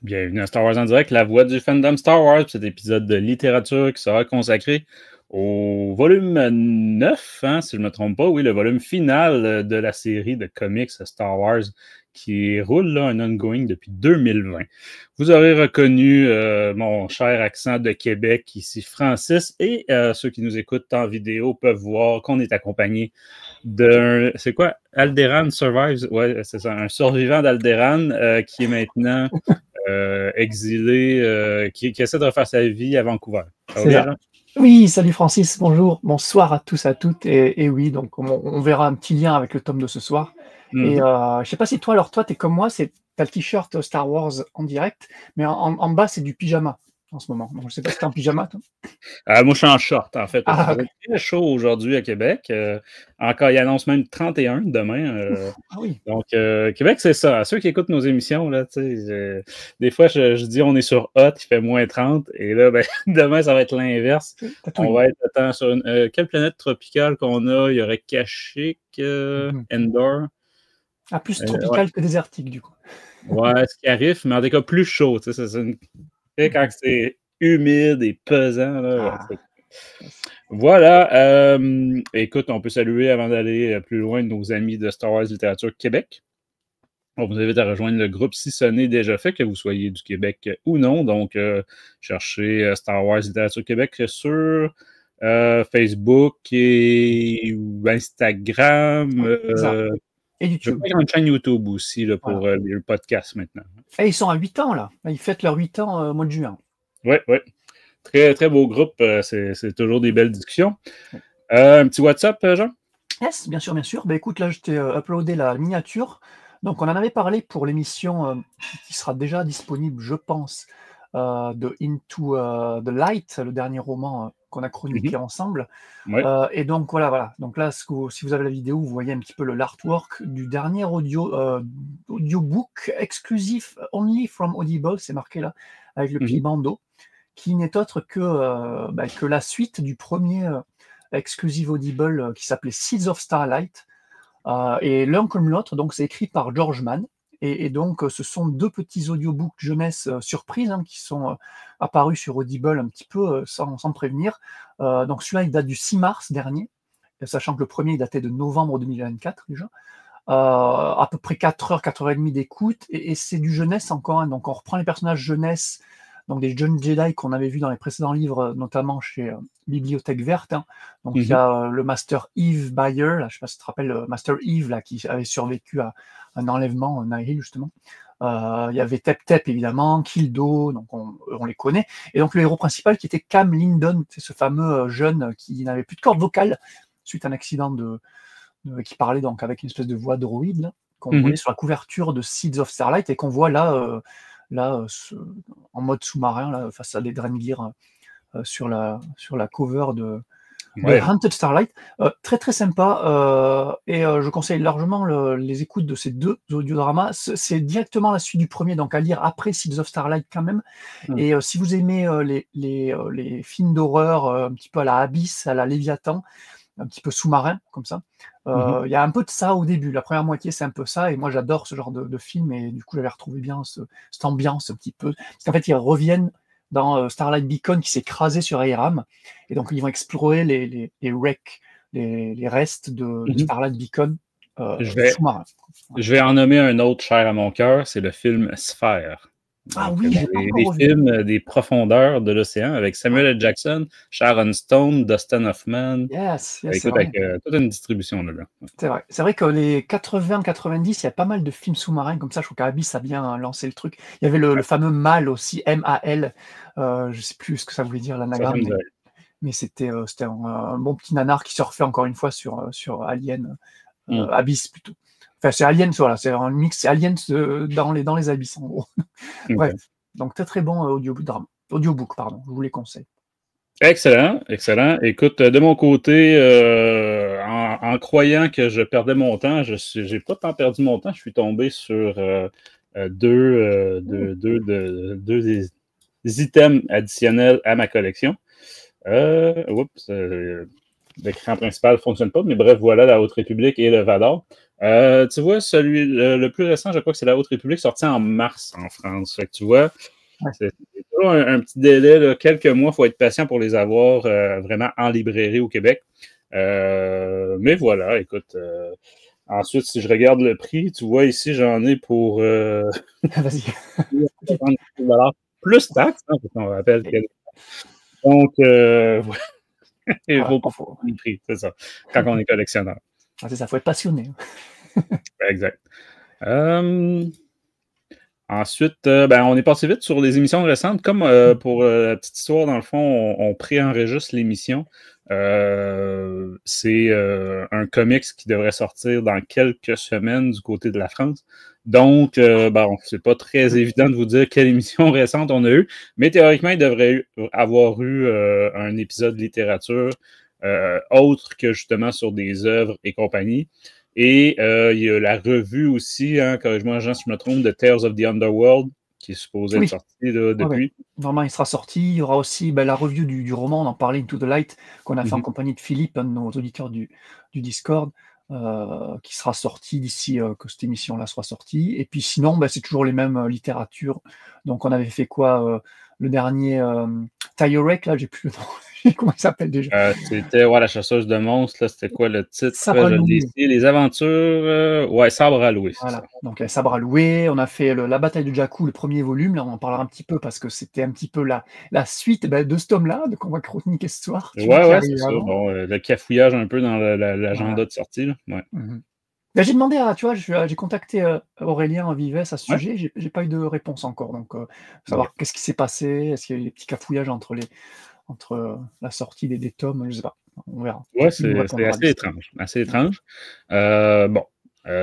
Bienvenue à Star Wars en direct, la voix du fandom Star Wars, cet épisode de littérature qui sera consacré au volume 9, hein, si je ne me trompe pas, oui, le volume final de la série de comics Star Wars qui roule là, un ongoing depuis 2020. Vous aurez reconnu mon cher accent de Québec, ici Francis, et ceux qui nous écoutent en vidéo peuvent voir qu'on est accompagné d'un, c'est quoi, Alderaan Survives, ouais, c'est ça, un survivant d'Alderaan qui est maintenant exilé, qui essaie de refaire sa vie à Vancouver. Ça va C'est bien, ça. Jean? Oui, salut Francis, bonjour, bonsoir à tous, à toutes. Et oui, donc on verra un petit lien avec le tome de ce soir. Et je sais pas si toi, alors toi, t'es comme moi, t'as le t-shirt Star Wars en direct, mais en bas, c'est du pyjama en ce moment. Donc je sais pas si t'es en pyjama, toi. Moi, je suis en short, en fait, parce qu'il Ah, faisait très chaud aujourd'hui à Québec. Encore, il annonce même 31 demain. ah oui, Donc, Québec, c'est ça. À ceux qui écoutent nos émissions, là, tu sais, des fois, je dis on est sur hot, il fait moins 30, et là, ben, demain, ça va être l'inverse. On Tatooine. va être, attends, sur quelle planète tropicale qu'on a? Il y aurait Kashyyyk, Mhm. Endor. Ah, plus Ouais, tropical que désertique, du coup. ouais, ce qui arrive, mais en tout cas, plus chaud. Tu sais, quand c'est humide et pesant, là, Ah, yes. voilà. Écoute, on peut saluer avant d'aller plus loin nos amis de Star Wars Littérature Québec. On vous invite à rejoindre le groupe Si ce n'est déjà fait, que vous soyez du Québec ou non. Donc, cherchez Star Wars Littérature Québec sur Facebook et Instagram. C'est ça. Et Je YouTube. crois qu'il y a une chaîne YouTube aussi là, Voilà. pour le podcast maintenant. Et ils sont à 8 ans, là. Ils fêtent leurs 8 ans au mois de juin. Oui, oui. Très, très beau groupe. C'est toujours des belles discussions. Un petit WhatsApp, Jean? Yes, bien sûr, bien sûr. Bah, écoute, là, je t'ai uploadé la miniature. Donc, on en avait parlé pour l'émission qui sera déjà disponible, je pense, de Into the Light, le dernier roman qu'on a chroniqué ensemble. Oui. Et donc, voilà. Donc là, si vous avez la vidéo, vous voyez un petit peu l'artwork du dernier audiobook exclusif only from Audible, c'est marqué là, avec le petit bandeau, qui n'est autre que la suite du premier exclusive Audible qui s'appelait Seeds of Starlight. Et l'un comme l'autre, donc c'est écrit par George Mann. Et donc, ce sont deux petits audiobooks jeunesse surprises qui sont apparus sur Audible un petit peu sans prévenir. Donc, celui-là, il date du 6 mars dernier, sachant que le premier, il datait de novembre 2024 déjà. À peu près 4h, 4h30 d'écoute, et c'est du jeunesse encore. Hein. Donc, on reprend les personnages jeunesse, donc des jeunes Jedi qu'on avait vus dans les précédents livres, notamment chez Bibliothèque Verte. Hein. Donc, il y a le Master Eve Bayer, là, je ne sais pas si tu te rappelles, Master Eve, là, qui avait survécu à un enlèvement, Nihil, justement. Il y avait Tep Tep, évidemment, Kildo, donc on les connaît. Et donc, le héros principal qui était Cam Lindon, c'est ce fameux jeune qui n'avait plus de corde vocale suite à un accident qui parlait donc avec une espèce de voix droïde qu'on voyait sur la couverture de Seeds of Starlight et qu'on voit en mode sous-marin là, face à des Drengir sur la cover de Hunted Starlight. Très très sympa et je conseille largement les écoutes de ces deux audiodramas. C'est directement la suite du premier, donc à lire après Seeds of Starlight quand même. Et si vous aimez les films d'horreur un petit peu à la Abyss, à la Léviathan, un petit peu sous-marin, comme ça. Il y a un peu de ça au début. La première moitié, c'est un peu ça. Et moi, j'adore ce genre de film. Et du coup, j'avais retrouvé bien cette ambiance un petit peu. Parce qu'en fait, ils reviennent dans Starlight Beacon qui s'est écrasé sur Aram. Et donc, ils vont explorer les wrecks, les restes de Starlight Beacon sous-marin. Je vais en nommer un autre cher à mon cœur, c'est le film Sphère. Ah Donc, oui, j'ai pas encore les revu. films des profondeurs de l'océan avec Samuel L. Jackson, Sharon Stone, Dustin Hoffman. Yes, c'est Écoute, vrai. avec toute une distribution là. C'est vrai. C'est vrai que les 80-90, il y a pas mal de films sous-marins comme ça. Je crois qu'Abyss a bien lancé le truc. Il y avait le fameux MAL aussi, M-A-L. Je sais plus ce que ça voulait dire, l'anagramme, mais c'était un bon petit nanar qui se refait encore une fois sur Alien, Abyss plutôt. Enfin, c'est Aliens, voilà, c'est un mix, c'est Aliens dans les abysses, en gros. Bref, donc très très bon audiobook, pardon, je vous les conseille. Excellent, excellent. Écoute, de mon côté, en croyant que je perdais mon temps, j'ai pas tant perdu mon temps. Je suis tombé sur deux items additionnels à ma collection. Oups, l'écran principal ne fonctionne pas. Mais bref, voilà la Haute République et le Vador. Tu vois, le plus récent, je crois que c'est la Haute République, sorti en mars en France. Fait que tu vois, c'est toujours un petit délai, là, quelques mois, il faut être patient pour les avoir vraiment en librairie au Québec. Mais voilà, écoute. Ensuite, si je regarde le prix, tu vois, ici, j'en ai pour Vas-y. $70 plus taxes, hein, parce qu'on rappelle que... Donc, il faut pas le prix, c'est ça, quand on est collectionneur. Ah, c'est ça, il faut être passionné. Exact. Ensuite, on est passé vite sur les émissions récentes. Comme pour la petite histoire, dans le fond, on pré-enregistre l'émission. C'est un comics qui devrait sortir dans quelques semaines du côté de la France. Donc, c'est pas très évident de vous dire quelle émission récente on a eue, mais théoriquement, il devrait avoir eu un épisode de littérature autre que justement sur des œuvres et compagnie. Et il y a la revue aussi, hein, corrige-moi Jean si je me trompe, de Tales of the Underworld, qui est supposé être sorti là, depuis. Ouais. Normalement, il sera sorti. Il y aura aussi la review du roman, on en parlait, Into the Light, qu'on a fait en compagnie de Philippe, un de nos auditeurs du Discord, qui sera sorti d'ici que cette émission-là soit sortie. Et puis sinon, c'est toujours les mêmes littératures. Donc on avait fait quoi le dernier Tyrek, là, j'ai plus le nom. Comment il s'appelle déjà? C'était la chasseuse de monstres, là, c'était quoi le titre? Sabre les aventures, Sabre à louer. Voilà, donc Sabre à louer, on a fait la bataille de Jakku, le premier volume, là on en parlera un petit peu parce que c'était un petit peu la suite de ce tome-là, de Convoi Chronique Histoire. Ouais, c'est ça. Bon, le cafouillage un peu dans l'agenda de sortie. Là. Ouais. J'ai demandé j'ai contacté Aurélien Vives à ce sujet, j'ai pas eu de réponse encore, donc savoir qu'est-ce qui s'est passé, est-ce qu'il y a eu des petits cafouillages entre la sortie des tomes, je sais pas, on verra. Ouais, c'est assez étrange.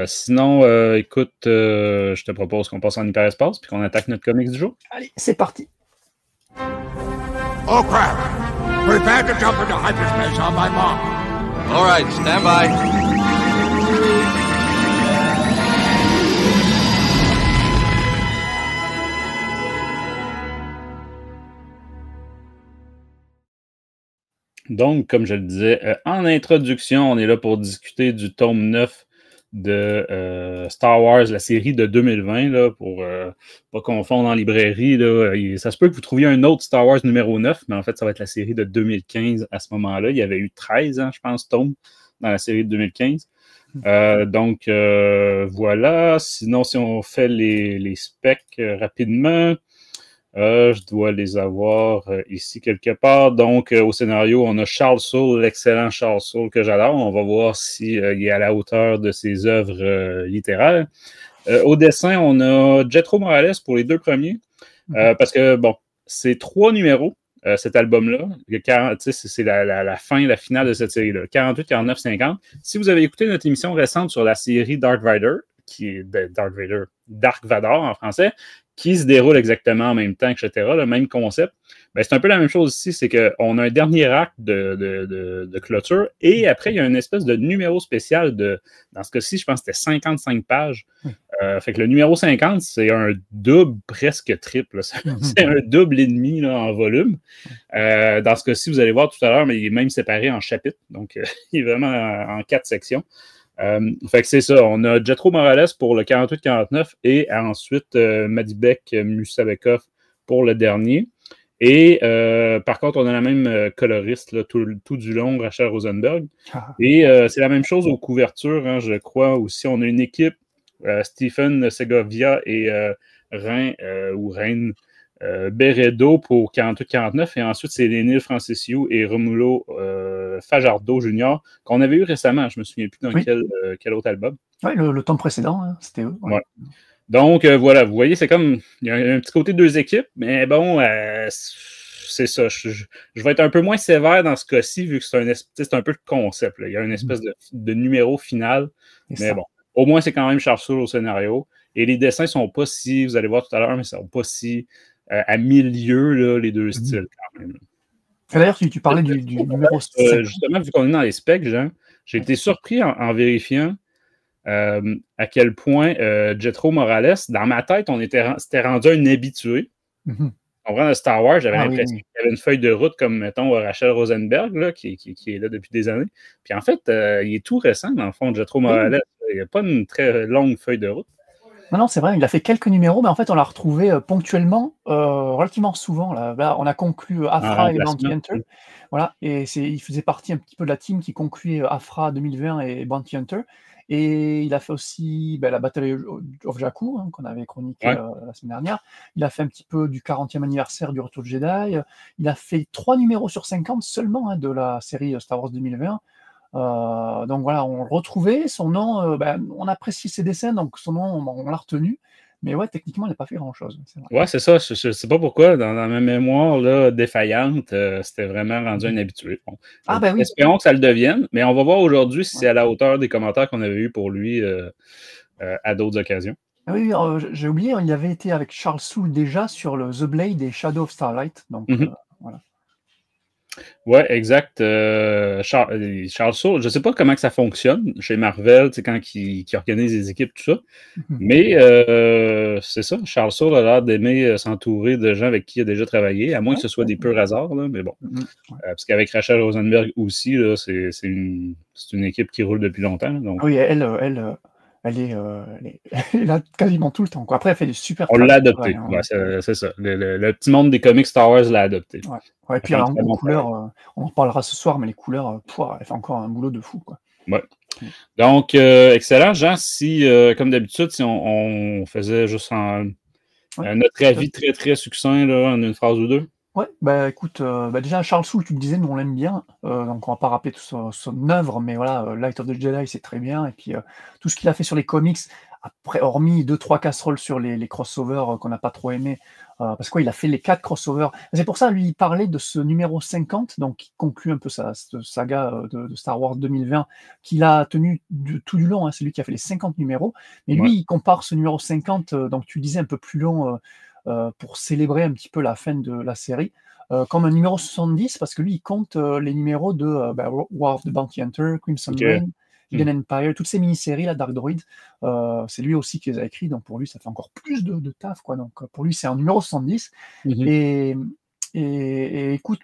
Sinon, écoute, je te propose qu'on passe en hyperespace puis qu'on attaque notre comics du jour. Allez, c'est parti. Oh crap! Prepare to jump into hyperspace on my mark. All right, stand by. Donc, comme je le disais, en introduction, on est là pour discuter du tome 9 de Star Wars, la série de 2020, là, pour pas confondre en librairie. Là, ça se peut que vous trouviez un autre Star Wars numéro 9, mais en fait, ça va être la série de 2015 à ce moment-là. Il y avait eu 13, je pense, tomes dans la série de 2015. Donc, voilà. Sinon, si on fait les specs rapidement... je dois les avoir ici quelque part. Donc, au scénario, on a Charles Soule, l'excellent Charles Soule que j'adore. On va voir s'il est à la hauteur de ses œuvres littéraires. Au dessin, on a Jetro Morales pour les deux premiers. Parce que, c'est 3 numéros, cet album-là. C'est la fin, la finale de cette série-là. 48, 49, 50. Si vous avez écouté notre émission récente sur la série Dark Vader, qui est Dark Vador en français, qui se déroule exactement en même temps, etc., le même concept, c'est un peu la même chose ici, c'est qu'on a un dernier acte de clôture, et après, il y a une espèce de numéro spécial dans ce cas-ci, je pense que c'était 55 pages. Fait que le numéro 50, c'est un double presque triple. C'est un double et demi là, en volume. Dans ce cas-ci, vous allez voir tout à l'heure, mais il est même séparé en chapitres, donc il est vraiment en 4 sections. Fait que c'est ça, on a Jetro Morales pour le 48-49 et ensuite Madibek Musabekov pour le dernier. Et par contre, on a la même coloriste là, tout du long, Rachel Rosenberg. Et c'est la même chose aux couvertures, je crois aussi. On a une équipe, Stephen Segovia et Reine Beredo pour 48-49 et ensuite c'est Lénil Francesiou et Romulo Fajardo Jr. qu'on avait eu récemment, je me souviens plus dans quel autre album. Oui, le tome précédent, c'était eux. Ouais. Donc voilà, vous voyez, c'est comme il y a un petit côté de deux équipes, mais bon, c'est ça. Je vais être un peu moins sévère dans ce cas-ci, vu que c'est un peu le concept. Là. Il y a une espèce de numéro final, mais bon, au moins c'est quand même Charles Soule au scénario. Et les dessins sont pas si, vous allez voir tout à l'heure, mais ils sont pas si à milieu, là, les deux styles quand même. D'ailleurs, tu parlais du numéro 7. Justement, vu qu'on est dans les specs, Jean, j'ai été surpris en vérifiant à quel point Jetro Morales, dans ma tête, c'était rendu un habitué. On prend de Star Wars, j'avais Ah l'impression oui. qu'il y avait une feuille de route comme, mettons, Rachel Rosenberg, là, qui est là depuis des années. Puis en fait, il est tout récent, dans le fond, Jetro Morales. Il n'y a pas une très longue feuille de route. Non, c'est vrai, il a fait quelques numéros, mais en fait, on l'a retrouvé ponctuellement, relativement souvent. Là, on a conclu En Aphra et Bounty remplacement. Hunter. Voilà, et il faisait partie un petit peu de la team qui concluait Aphra 2020 et Bounty Hunter. Et il a fait aussi la bataille of Jakku, qu'on avait chroniqué la semaine dernière. Il a fait un petit peu du 40e anniversaire du Retour de Jedi. Il a fait 3 numéros sur 50 seulement de la série Star Wars 2020. Donc voilà, on le retrouvait, son nom, on apprécie ses dessins, donc son nom, on l'a retenu. Mais ouais, techniquement, il n'a pas fait grand-chose. Ouais, c'est ça. Je ne sais pas pourquoi, dans ma mémoire là, défaillante, c'était vraiment rendu un habitué. Bon. Oui. Espérons que ça le devienne, mais on va voir aujourd'hui si c'est à la hauteur des commentaires qu'on avait eus pour lui à d'autres occasions. Oui, j'ai oublié, il avait été avec Charles Soule déjà sur le The Blade et Shadow of Starlight. Donc voilà. Ouais, exact. Charles Soule, je ne sais pas comment que ça fonctionne chez Marvel, quand qui organise les équipes, tout ça. Mais c'est ça, Charles Soule a l'air d'aimer s'entourer de gens avec qui il a déjà travaillé, à moins que ce soit des purs hasards, là, mais bon. Parce qu'avec Rachel Rosenberg aussi, là, c'est une équipe qui roule depuis longtemps. Donc... Oui, elle est là quasiment tout le temps, quoi. Après, elle fait des super On l'a adopté, travail, c'est ça. Le petit monde des comics Star Wars l'a adopté. Ouais, et puis en couleurs, on en reparlera ce soir, mais les couleurs, elle fait encore un boulot de fou, quoi. Ouais. Donc, excellent, Jean. Si, comme d'habitude, si on faisait juste notre avis très, très succinct là, en une phrase ou deux. Ouais, écoute, déjà Charles Soule, tu le disais, nous on l'aime bien, donc on va pas rappeler toute son œuvre, mais voilà, Light of the Jedi, c'est très bien, et puis tout ce qu'il a fait sur les comics, après, hormis 2-3 casseroles sur les crossovers qu'on n'a pas trop aimé, parce qu'il a fait les 4 crossovers. C'est pour ça, lui, il parlait de ce numéro 50, donc qui conclut un peu cette saga de Star Wars 2020, qu'il a tenu tout du long, c'est lui qui a fait les 50 numéros, mais lui, il compare ce numéro 50, donc tu le disais, un peu plus long, pour célébrer un petit peu la fin de la série, comme un numéro 70, parce que lui, il compte les numéros de War of the Bounty Hunter, Crimson Reign, Hidden Empire, toutes ces mini-séries, là, Dark Droid, c'est lui aussi qui les a écrits, donc pour lui, ça fait encore plus de taf, quoi. Donc pour lui, c'est un numéro 70. Et écoute,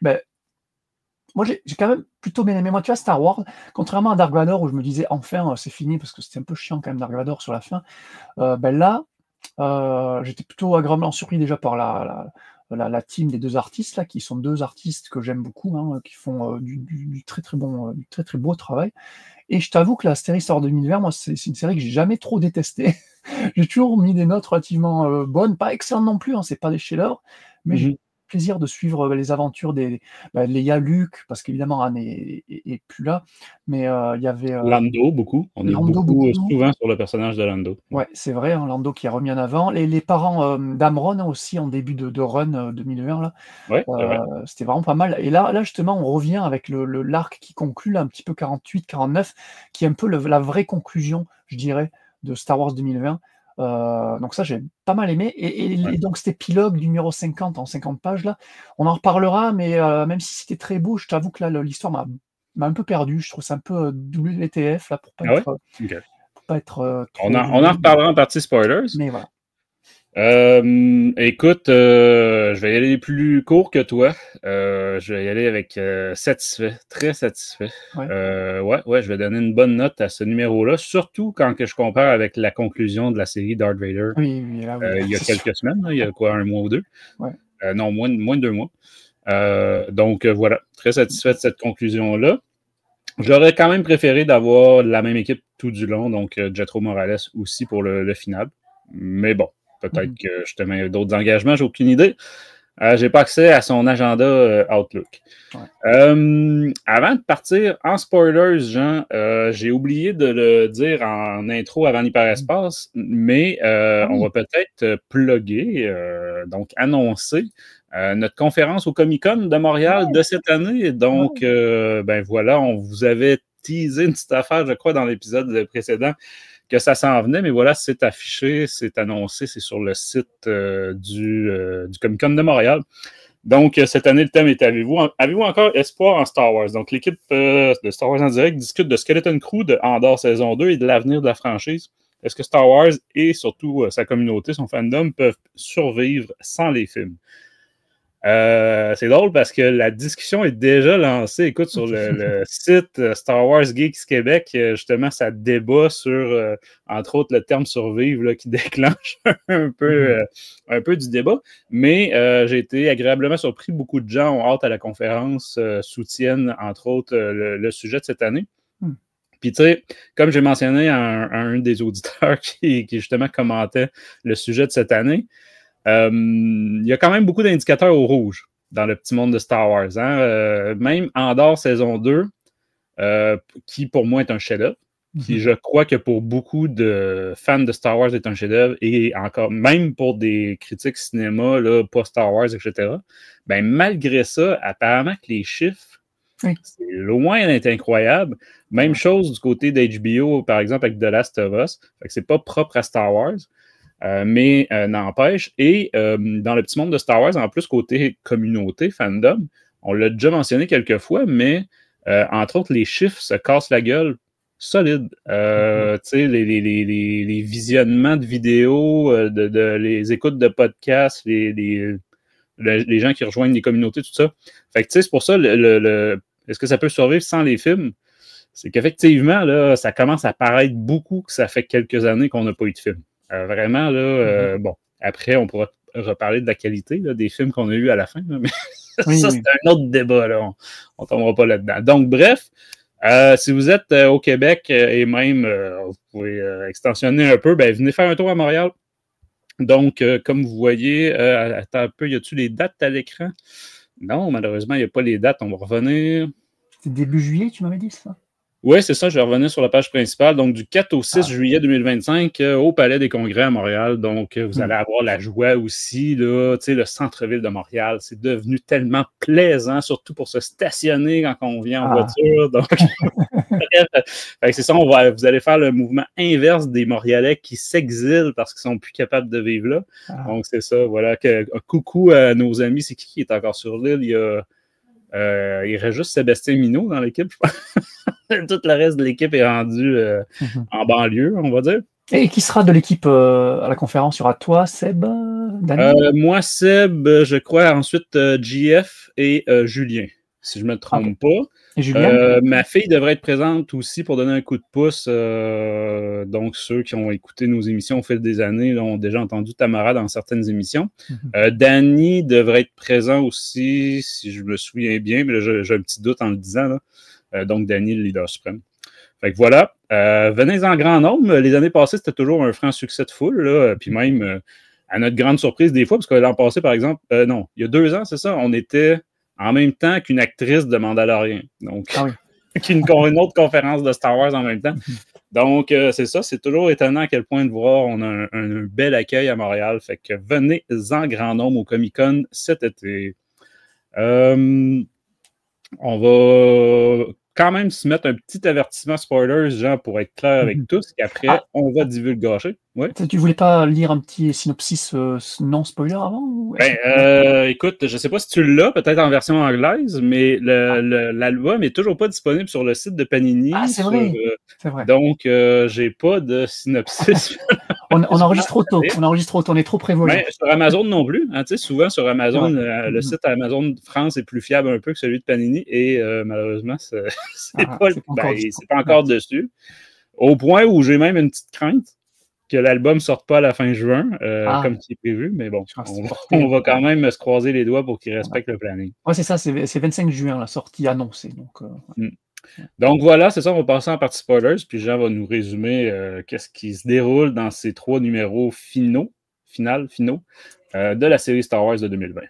moi, j'ai quand même plutôt bien aimé. Moi, tu vois, Star Wars, contrairement à Dark Vador, où je me disais, enfin, c'est fini, parce que c'était un peu chiant quand même, Dark Vador, sur la fin, là, j'étais plutôt agréablement surpris déjà par la team des 2 artistes là, qui sont 2 artistes que j'aime beaucoup, qui font du très très bon, du très très beau travail. Et je t'avoue que la série Star Wars 2020, moi, c'est une série que j'ai jamais trop détestée. J'ai toujours mis des notes relativement bonnes, pas excellentes non plus, c'est pas des chefs-d'œuvre, mais j'ai plaisir de suivre les aventures des Leia, Luke, parce qu'évidemment Anne est plus là, mais il y avait Lando, beaucoup. On est beaucoup souvent sur le personnage de Lando. Ouais, c'est vrai, Lando qui est remis en avant. Les parents d'Amron aussi en début de run 2020 là. Ouais, C'était vraiment pas mal. Et là justement, on revient avec l'arc qui conclut là, un petit peu 48-49, qui est un peu la vraie conclusion, je dirais, de Star Wars 2020. Donc ça, j'ai pas mal aimé. Et donc cet épilogue du numéro 50 en 50 pages là, on en reparlera, mais même si c'était très beau, je t'avoue que là, l'histoire m'a un peu perdu. Je trouve ça un peu WTF là, pour pas être... pas être trop... On en reparlera en partie spoilers. Mais voilà. Écoute, je vais y aller plus court que toi. Je vais y aller avec satisfait, très satisfait. Ouais. Je vais donner une bonne note à ce numéro-là, surtout quand que je compare avec la conclusion de la série Darth Vader. Oui, là, oui. Il y a quelques semaines, il y a quoi, 1 mois ou 2? Ouais. Non, moins de 2 mois. Donc voilà, très satisfait de cette conclusion-là. J'aurais quand même préféré d'avoir la même équipe tout du long, donc Jetro Morales aussi pour le final. Mais bon, peut-être que justement d'autres engagements, j'ai aucune idée. J'ai pas accès à son agenda Outlook. Avant de partir, en spoilers, Jean, j'ai oublié de le dire en intro avant l'hyperespace, mais on va peut-être plugger, donc annoncer notre conférence au Comic-Con de Montréal de cette année. Donc, voilà, on vous avait teasé une petite affaire, je crois, dans l'épisode précédent, que ça s'en venait, mais voilà, c'est affiché, c'est annoncé, c'est sur le site du Comic-Con de Montréal. Donc, cette année, le thème est avez-vous encore espoir en Star Wars? Donc, l'équipe de Star Wars en direct discute de Skeleton Crew de Andor saison 2 et de l'avenir de la franchise. Est-ce que Star Wars et surtout sa communauté, son fandom, peuvent survivre sans les films? C'est drôle parce que la discussion est déjà lancée. Écoute, sur le site Star Wars Geeks Québec, justement, ça débat sur, entre autres, le terme survivre là, qui déclenche un peu du débat. Mais j'ai été agréablement surpris. Beaucoup de gens ont hâte à la conférence, soutiennent, entre autres, le sujet de cette année. Puis, tu sais, comme j'ai mentionné à un des auditeurs qui justement commentait le sujet de cette année, il y a quand même beaucoup d'indicateurs au rouge dans le petit monde de Star Wars. Hein? Même Andor saison 2, qui pour moi est un chef-d'œuvre, qui je crois que pour beaucoup de fans de Star Wars est un chef-d'œuvre, et encore, même pour des critiques cinéma, là, pas Star Wars, etc., ben, malgré ça, apparemment que les chiffres, c'est loin d'être incroyable. Même chose du côté d'HBO, par exemple, avec The Last of Us. Fait que c'est pas propre à Star Wars. Mais n'empêche, et dans le petit monde de Star Wars, en plus, côté communauté, fandom, on l'a déjà mentionné quelques fois, mais entre autres, les chiffres se cassent la gueule solide. Tu sais, les visionnements de vidéos, les écoutes de podcasts, les gens qui rejoignent les communautés, tout ça. Fait que tu sais, c'est pour ça, est-ce que ça peut survivre sans les films? C'est qu'effectivement, là, ça commence à paraître beaucoup que ça fait quelques années qu'on n'a pas eu de film. Vraiment, là, bon, après, on pourra reparler de la qualité là, des films qu'on a eus à la fin, là, mais ça, c'est un autre débat, là. On ne tombera pas là-dedans. Donc, bref, si vous êtes au Québec et même, vous pouvez extensionner un peu, ben, venez faire un tour à Montréal. Donc, comme vous voyez, attends un peu, y a-t-il les dates à l'écran? Non, malheureusement, il n'y a pas les dates. On va revenir. C'est début juillet, tu m'avais dit ça? Oui, c'est ça, je vais revenir sur la page principale. Donc, du 4 au 6 juillet 2025 au Palais des Congrès à Montréal. Donc, vous allez avoir la joie aussi, là, tu sais, le centre-ville de Montréal. C'est devenu tellement plaisant, surtout pour se stationner quand on vient en voiture. Donc, c'est ça, vous allez faire le mouvement inverse des Montréalais qui s'exilent parce qu'ils sont plus capables de vivre là. Donc, c'est ça, voilà. Coucou à nos amis. C'est qui est encore sur l'île? Il reste juste Sébastien Minot dans l'équipe, je pense. Tout le reste de l'équipe est rendu en banlieue, on va dire. Et qui sera de l'équipe à la conférence? Il y aura toi, Seb, Daniel? Moi, Seb, je crois, ensuite GF et Julien, si je ne me trompe pas. Et Julien? Ma fille devrait être présente aussi pour donner un coup de pouce. Donc, ceux qui ont écouté nos émissions au fil des années là, ont déjà entendu Tamara dans certaines émissions. Danny devrait être présent aussi, si je me souviens bien, mais là, j'ai un petit doute en le disant, là. Donc, Danny, le leader suprême. Fait que voilà. Venez en grand nombre. Les années passées, c'était toujours un franc succès de foule. Là. Puis même, à notre grande surprise des fois, parce que l'an passé, par exemple, non, il y a 2 ans, c'est ça, on était en même temps qu'une actrice de Mandalorian. Donc, qu'une autre conférence de Star Wars en même temps. Donc, c'est ça, c'est toujours étonnant à quel point de voir on a un bel accueil à Montréal. Fait que venez en grand nombre au Comic-Con cet été. On va quand même se mettre un petit avertissement spoilers, genre, pour être clair avec tous, et après, on va divulgacher. Ouais. Tu voulais pas lire un petit synopsis non spoiler avant? Ou... écoute, je sais pas si tu l'as, peut-être en version anglaise, mais l'album est toujours pas disponible sur le site de Panini. Ah, c'est vrai. C'est vrai. Donc, j'ai pas de synopsis. On enregistre trop tôt. On est trop prévoyant. Sur Amazon non plus. Hein, tu sais, souvent sur Amazon, le site Amazon France est plus fiable un peu que celui de Panini, et malheureusement, c'est pas encore dessus. Au point où j'ai même une petite crainte que l'album sorte pas à la fin juin, comme c'est prévu, mais bon, on va quand même se croiser les doigts pour qu'il respecte le planning. Oui, c'est ça, c'est 25 juin, la sortie annoncée. Donc voilà, c'est ça, on va passer en partie spoilers, puis Jean va nous résumer qu'est-ce qui se déroule dans ces 3 numéros finaux de la série Star Wars de 2020.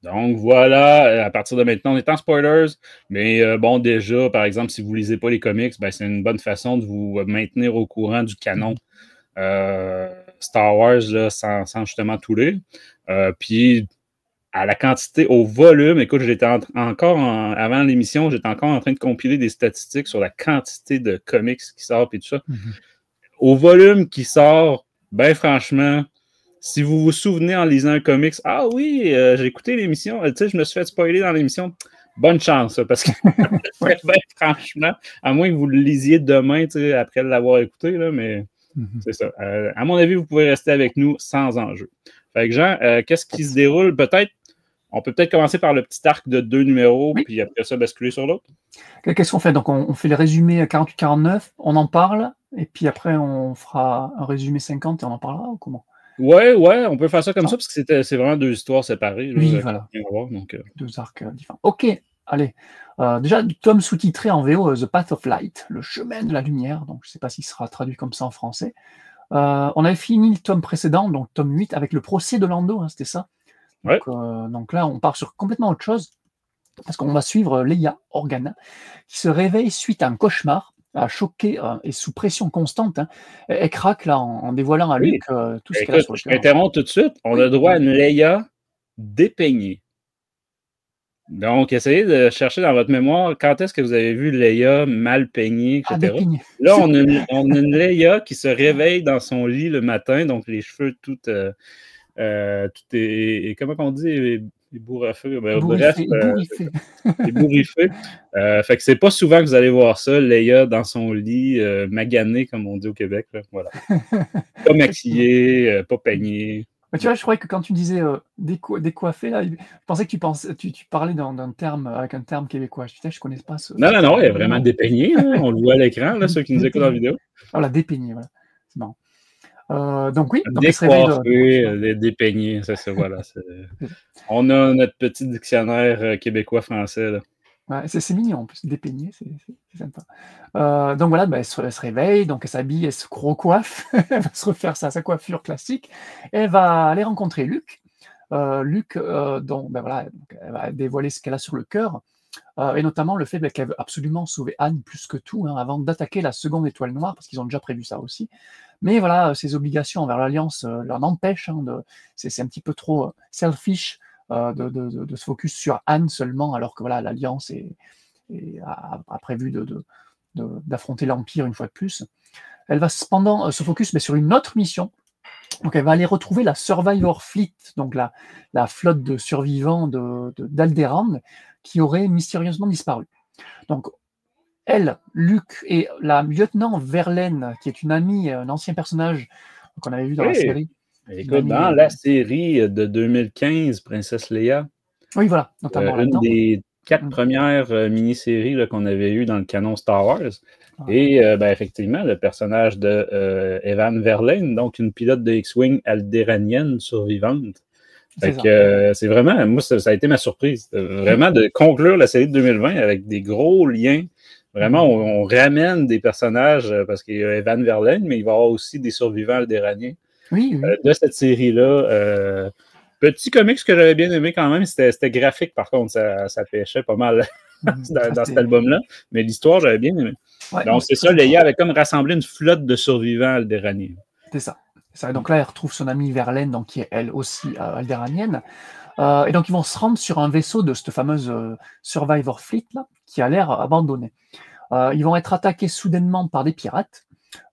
Donc voilà, à partir de maintenant, on est en spoilers, mais bon, déjà, par exemple, si vous ne lisez pas les comics, ben, c'est une bonne façon de vous maintenir au courant du canon Star Wars là, sans justement tout lire. Puis, à la quantité, au volume, écoute, j'étais avant l'émission, j'étais encore en train de compiler des statistiques sur la quantité de comics qui sortent et tout ça. Au volume qui sort, ben franchement, si vous vous souvenez en lisant un comics, ah oui, j'ai écouté l'émission, tu sais, je me suis fait spoiler dans l'émission. bonne chance, parce que Ouais. ben, franchement, à moins que vous le lisiez demain, après l'avoir écouté, là, mais c'est ça. À mon avis, vous pouvez rester avec nous sans enjeu. Fait que Jean, qu'est-ce qui se déroule? On peut peut-être commencer par le petit arc de 2 numéros, Oui. puis après ça, basculer sur l'autre. Qu'est-ce qu'on fait? Donc, on fait les résumés 48-49, on en parle, et puis après, on fera un résumé 50 et on en parlera, ou comment? Ouais, on peut faire ça comme ça, parce que c'est vraiment 2 histoires séparées. Là, Oui, voilà. qui ont rien à voir, donc, 2 arcs différents. Ok, allez. Déjà, du tome sous-titré en VO, The Path of Light, le chemin de la lumière. Donc, je ne sais pas s'il sera traduit comme ça en français. On avait fini le tome précédent, donc tome 8, avec le procès de Lando, hein, c'était ça. Ouais. Donc là, on part sur complètement autre chose, parce qu'on va suivre Leia Organa, qui se réveille suite à un cauchemar, choquée et sous pression constante. Hein. Elle craque là en dévoilant à Oui. Luke tout ce qu'elle a Écoute, sur le je cœur. t'interromps tout de suite. On a droit à une Leia dépeignée. Donc, essayez de chercher dans votre mémoire quand est-ce que vous avez vu Leia mal peignée, etc. Dépeignée. Là, on a une Leia qui se réveille dans son lit le matin, donc les cheveux tout est comment on dit, ébouriffés. Bref, Ébouriffé. ébouriffé. Fait que c'est pas souvent que vous allez voir ça, Leia dans son lit, maganée, comme on dit au Québec. Là. Voilà. Pas maquillée, pas peignée. Mais tu vois, je croyais que quand tu disais décoiffé, là, je pensais que tu parlais d'un terme, avec un terme québécois. Putain, je ne connais pas ce. Non, elle est vraiment dépeignée. Hein. On le voit à l'écran, là, ceux qui nous écoutent en vidéo. Voilà, dépeignée, voilà. C'est marrant. Donc oui, donc Décoiffé, dépeignée, c'est ça, voilà. On a notre petit dictionnaire québécois-français, là. Ouais, c'est mignon en plus, dépeigné, c'est sympa. Donc voilà, elle se réveille, donc elle s'habille, elle se recoiffe, elle va se refaire sa coiffure classique, et elle va aller rencontrer Luke. Luke, donc elle va dévoiler ce qu'elle a sur le cœur, et notamment le fait qu'elle veut absolument sauver Anne plus que tout, hein, avant d'attaquer la seconde étoile noire, parce qu'ils ont déjà prévu ça aussi. Mais voilà, ses obligations envers l'Alliance l'en empêchent, hein, c'est un petit peu trop selfish, de se focus sur Anne seulement, alors que voilà, l'Alliance a prévu d'affronter l'Empire une fois de plus. Elle va cependant se focus sur une autre mission. Donc elle va aller retrouver la Survivor Fleet, donc la flotte de survivants d'Alderaan, qui aurait mystérieusement disparu. Donc elle, Luke et la lieutenant Verlaine, qui est une amie, un ancien personnage qu'on avait vu dans la série. Écoute, dans la série de 2015, Princesse Leia, oui, voilà, notamment une des 4 premières mini-séries qu'on avait eues dans le canon Star Wars. Et effectivement, le personnage de Evan Verlaine, donc une pilote de X-Wing aldéranienne survivante. Fait que c'est vraiment, moi, ça a été ma surprise. Vraiment de conclure la série de 2020 avec des gros liens. Vraiment, on ramène des personnages, parce qu'il y a Evan Verlaine, mais il va y avoir aussi des survivants aldéraniens. Oui. De cette série-là. Petit comics que j'avais bien aimé quand même, c'était graphique par contre, ça pêchait pas mal dans cet album-là, mais l'histoire, j'avais bien aimé. Ouais, donc c'est ça, Leia avait comme rassemblé une flotte de survivants aldéraniens. C'est ça. Donc là, elle retrouve son amie Verlaine, donc, qui est elle aussi aldéranienne. Et donc ils vont se rendre sur un vaisseau de cette fameuse Survivor Fleet là, qui a l'air abandonné. Ils vont être attaqués soudainement par des pirates.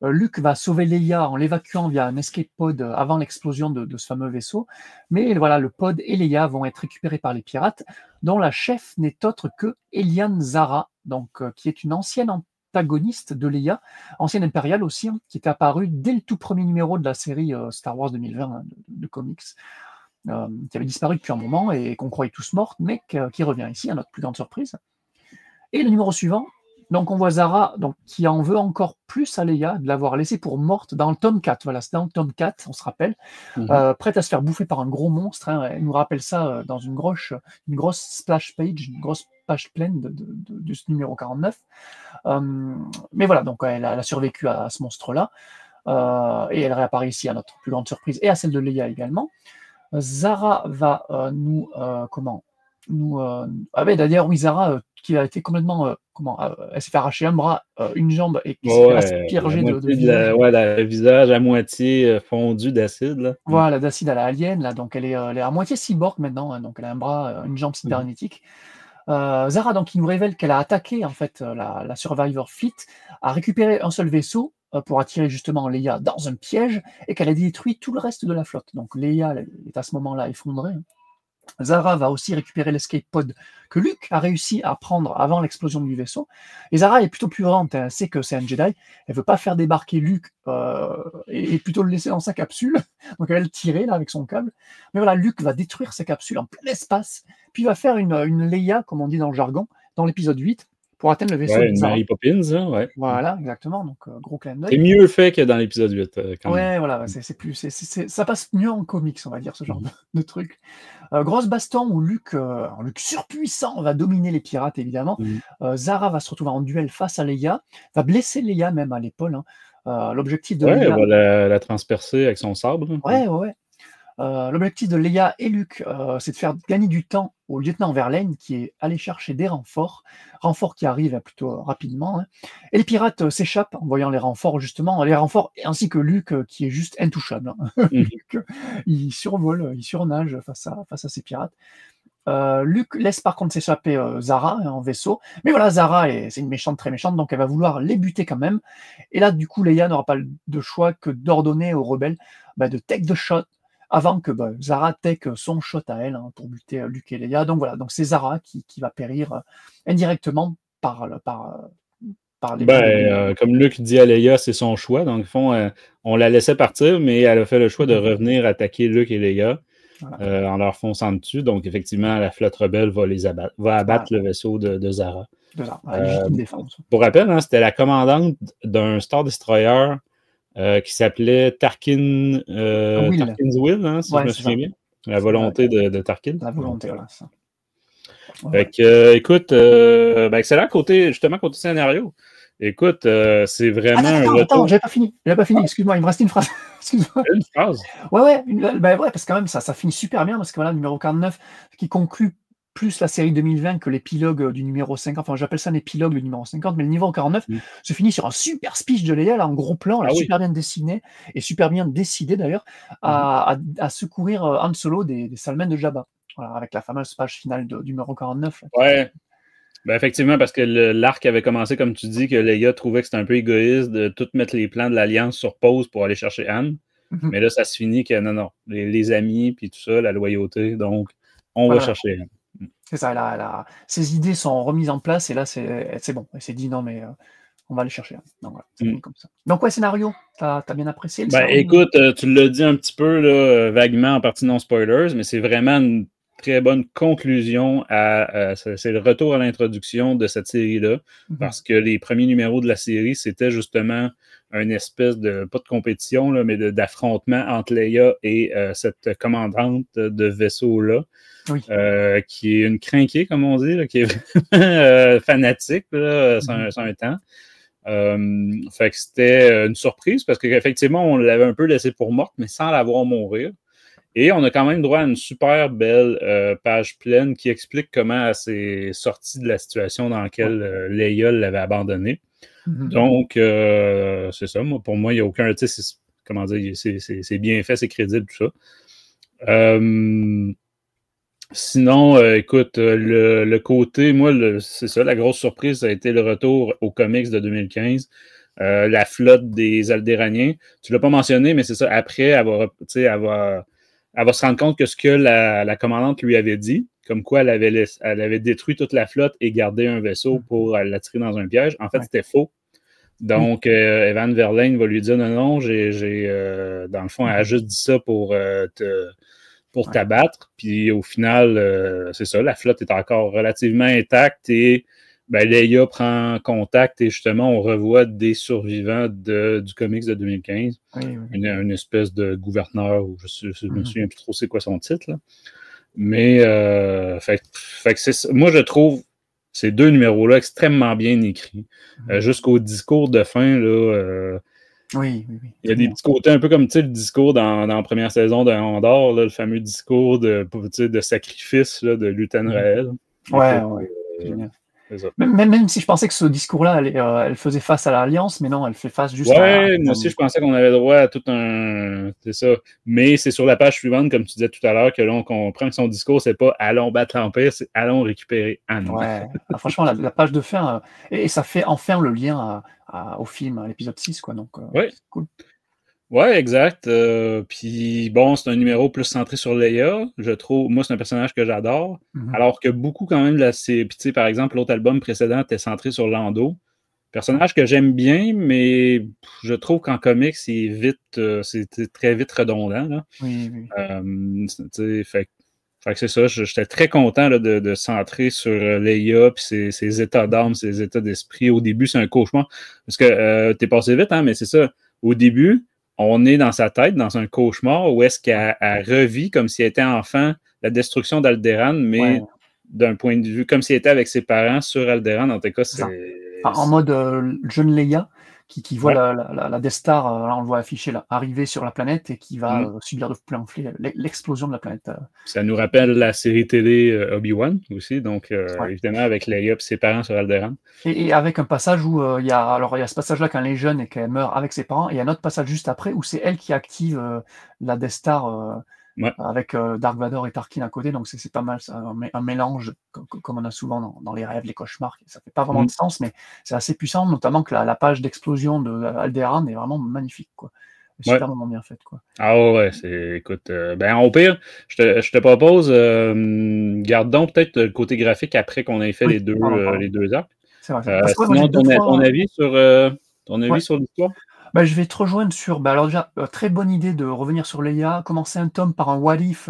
Luke va sauver Leia en l'évacuant via un escape pod avant l'explosion de ce fameux vaisseau. Mais voilà, le pod et Leia vont être récupérés par les pirates, dont la chef n'est autre que Eliane Zara, donc, qui est une ancienne antagoniste de Leia, ancienne impériale aussi, hein, qui est apparue dès le tout premier numéro de la série Star Wars 2020 hein, de comics, qui avait disparu depuis un moment et qu'on croyait tous morte, mais qui revient ici, à notre plus grande surprise. Et le numéro suivant, donc on voit Zara qui en veut encore plus à Leia, de l'avoir laissée pour morte dans le tome 4. Voilà, c'est dans le tome 4, on se rappelle. Prête à se faire bouffer par un gros monstre. Hein, elle nous rappelle ça dans une grosse splash page, une grosse page pleine de ce numéro 49. Mais voilà, donc elle a survécu à ce monstre-là. Et elle réapparaît ici à notre plus grande surprise et à celle de Leia également. Zara va d'ailleurs, oui, Zara, qui a été complètement, elle s'est fait arracher un bras, une jambe, et qui s'est fait asperger de visage. Le visage à moitié fondu d'acide. Là. Voilà, d'acide à la alien, là, donc elle est à moitié cyborg maintenant, hein, donc elle a un bras, une jambe cybernétique. Zara, donc, qui nous révèle qu'elle a attaqué, en fait, la Survivor Fleet, a récupéré un seul vaisseau pour attirer justement Leia dans un piège, et qu'elle a détruit tout le reste de la flotte. Donc Leia est à ce moment-là effondrée. Zara va aussi récupérer l'escape pod que Luke a réussi à prendre avant l'explosion du vaisseau. Et Zara est plutôt prudente, elle sait que c'est un Jedi, elle veut pas faire débarquer Luke et plutôt le laisser dans sa capsule, donc elle va le tirer là avec son câble. Mais voilà, Luke va détruire sa capsule en plein espace, puis il va faire une Leia, comme on dit dans le jargon, dans l'épisode 8, pour atteindre le vaisseau de une Zara. Mary Poppins, hein, ouais. Voilà, exactement, donc gros clin d'œil. C'est mieux fait que dans l'épisode 8, quand même. Ouais, voilà, ça passe mieux en comics, on va dire, ce genre de truc. Grosse baston où Luke surpuissant va dominer les pirates, évidemment. Zara va se retrouver en duel face à Leia, va blesser Leia même à l'épaule. L'objectif de Leia... elle va la transpercer avec son sabre. Ouais. L'objectif de Leia et Luke, c'est de faire gagner du temps au lieutenant Verlaine qui est allé chercher des renforts qui arrivent plutôt rapidement. Hein. Et les pirates s'échappent en voyant les renforts, justement, ainsi que Luke qui est juste intouchable. Hein. Luke, il survole, il surnage face à ces pirates. Luke laisse par contre s'échapper Zara en vaisseau, mais voilà, Zara c'est une méchante, très méchante, donc elle va vouloir les buter quand même. Et là, du coup, Leia n'aura pas de choix que d'ordonner aux rebelles de take the shot avant que Zara take son shot à elle pour buter Luke et Leia. Donc voilà, donc c'est Zara qui va périr indirectement par les... comme Luke dit à Leia, c'est son choix. Dans le fond, on la laissait partir, mais elle a fait le choix de revenir attaquer Luke et Leia en leur fonçant dessus. Donc effectivement, la flotte rebelle va abattre le vaisseau de Zara. Légitime défense. Pour rappel, hein, c'était la commandante d'un Star Destroyer qui s'appelait Tarkin's Will, hein, si je me souviens bien. La volonté de Tarkin. La volonté, voilà, ça. Fait que, écoute, excellent côté scénario. Écoute, c'est vraiment... Attends, j'avais pas fini. Excuse-moi, il me restait une phrase. Excuse-moi. Une phrase? Ouais, parce que quand même, ça finit super bien, parce que voilà, le numéro 49, qui conclut plus la série 2020 que l'épilogue du numéro 50. Enfin, j'appelle ça l'épilogue du numéro 50, mais le numéro 49 se finit sur un super speech de Leia, là, en gros plan, super bien dessiné, et super bien décidé d'ailleurs, à secourir Han Solo des salmens de Jabba. Voilà, avec la fameuse page finale du numéro 49. Là. Ouais. Effectivement, parce que l'arc avait commencé, comme tu dis, que Leia trouvait que c'était un peu égoïste de tout mettre les plans de l'Alliance sur pause pour aller chercher Han. Mais là, ça se finit que non, les amis, puis tout ça, la loyauté, donc on va chercher Han. C'est ça, ses idées sont remises en place, et là, c'est bon. Elle s'est dit, non, mais on va aller chercher Han. Donc voilà, c'est comme ça. Donc scénario, t'as bien apprécié le scénario? Écoute, tu l'as dit un petit peu, là, vaguement, en partie non-spoilers, mais c'est vraiment une très bonne conclusion c'est le retour à l'introduction de cette série-là, parce que les premiers numéros de la série, c'était justement une espèce de, pas de compétition, là, mais d'affrontement entre Leia et cette commandante de vaisseau-là, qui est une crinquée, comme on dit, là, qui est vraiment fanatique, là, sans un temps. Fait que c'était une surprise, parce qu'effectivement, on l'avait un peu laissé pour morte, mais sans la voir mourir. Et on a quand même droit à une super belle page pleine qui explique comment elle s'est sortie de la situation dans laquelle Leia l'avait abandonnée. Donc, c'est ça. Pour moi, il n'y a aucun... Comment dire, c'est bien fait, c'est crédible, tout ça. Sinon, écoute, le côté... Moi, c'est ça, la grosse surprise, ça a été le retour aux comics de 2015. La flotte des Aldéraniens. Tu ne l'as pas mentionné, mais c'est ça. Après, elle va se rendre compte que ce que la commandante lui avait dit, comme quoi elle avait détruit toute la flotte et gardé un vaisseau pour l'attirer dans un piège. En fait, c'était faux. Donc, Evan Verlaine va lui dire non, dans le fond, elle a juste dit ça pour t'abattre. Puis au final, c'est ça, la flotte est encore relativement intacte et Leia prend contact et justement, on revoit des survivants du comics de 2015. Une espèce de gouverneur, ou je me souviens plus trop c'est quoi son titre. Là. Mais, fait que c'est ça. Moi, je trouve ces deux numéros-là extrêmement bien écrits. Jusqu'au discours de fin, là, il y a des petits côtés un peu comme le discours dans la première saison de Andor, là, le fameux discours de sacrifice là, de Lutan Rael. Génial. Même si je pensais que ce discours-là, elle faisait face à l'Alliance, mais non, elle fait face juste à... moi aussi, je pensais qu'on avait droit à tout un... C'est ça. Mais c'est sur la page suivante, comme tu disais tout à l'heure, que là, on comprend que son discours, c'est pas « allons battre l'Empire », c'est « allons récupérer Han ». Franchement, la page de fin, et ça fait enfin le lien au film, à l'épisode 6, quoi. Donc, c'est cool. Ouais, exact. Puis bon, c'est un numéro plus centré sur Leia. Je trouve, moi, c'est un personnage que j'adore. Alors que beaucoup, quand même, là, c'est. Puis tu sais, par exemple, l'autre album précédent était centré sur Lando. Personnage que j'aime bien, mais je trouve qu'en comics, c'est très vite redondant, là. Oui, oui. Tu sais, fait que c'est ça, j'étais très content là, de centrer sur Leia puis ses états d'âme, ses états d'esprit. Au début, c'est un cauchemar. Parce que t'es passé vite, hein, mais c'est ça. Au début, on est dans sa tête, dans un cauchemar, où est-ce qu'elle revit comme si elle était enfant la destruction d'Alderaan, mais Ouais, d'un point de vue, comme si elle était avec ses parents sur Alderaan. En tout cas, c'est ça. c'est. En mode jeune Leia qui voit Ouais. la Death Star, là, on le voit affiché là, arriver sur la planète et qui va subir de plein fouet l'explosion de la planète. Ça nous rappelle la série télé Obi-Wan aussi, donc Ouais. évidemment avec Leia et ses parents sur Alderaan. Et avec un passage où il y a ce passage-là quand elle est jeune et qu'elle meurt avec ses parents, et il y a un autre passage juste après où c'est elle qui active la Death Star Ouais. avec Dark Vador et Tarkin à côté, donc c'est pas mal, ça, un mélange comme on a souvent dans les rêves, les cauchemars. Ça fait pas vraiment de sens, mais c'est assez puissant, notamment que la page d'explosion de Alderaan est vraiment magnifique, quoi. Superbement bien faite, quoi. Ah ouais, écoute, ben au pire, je te propose, gardons peut-être le côté graphique après qu'on ait fait Oui, les deux arcs. c'est vrai. Parce que moi, Sinon, j'ai deux, ton trois... avis sur Ouais. l'histoire? Bah, je vais te rejoindre sur, alors déjà, très bonne idée de revenir sur Leia, commencer un tome par un what if,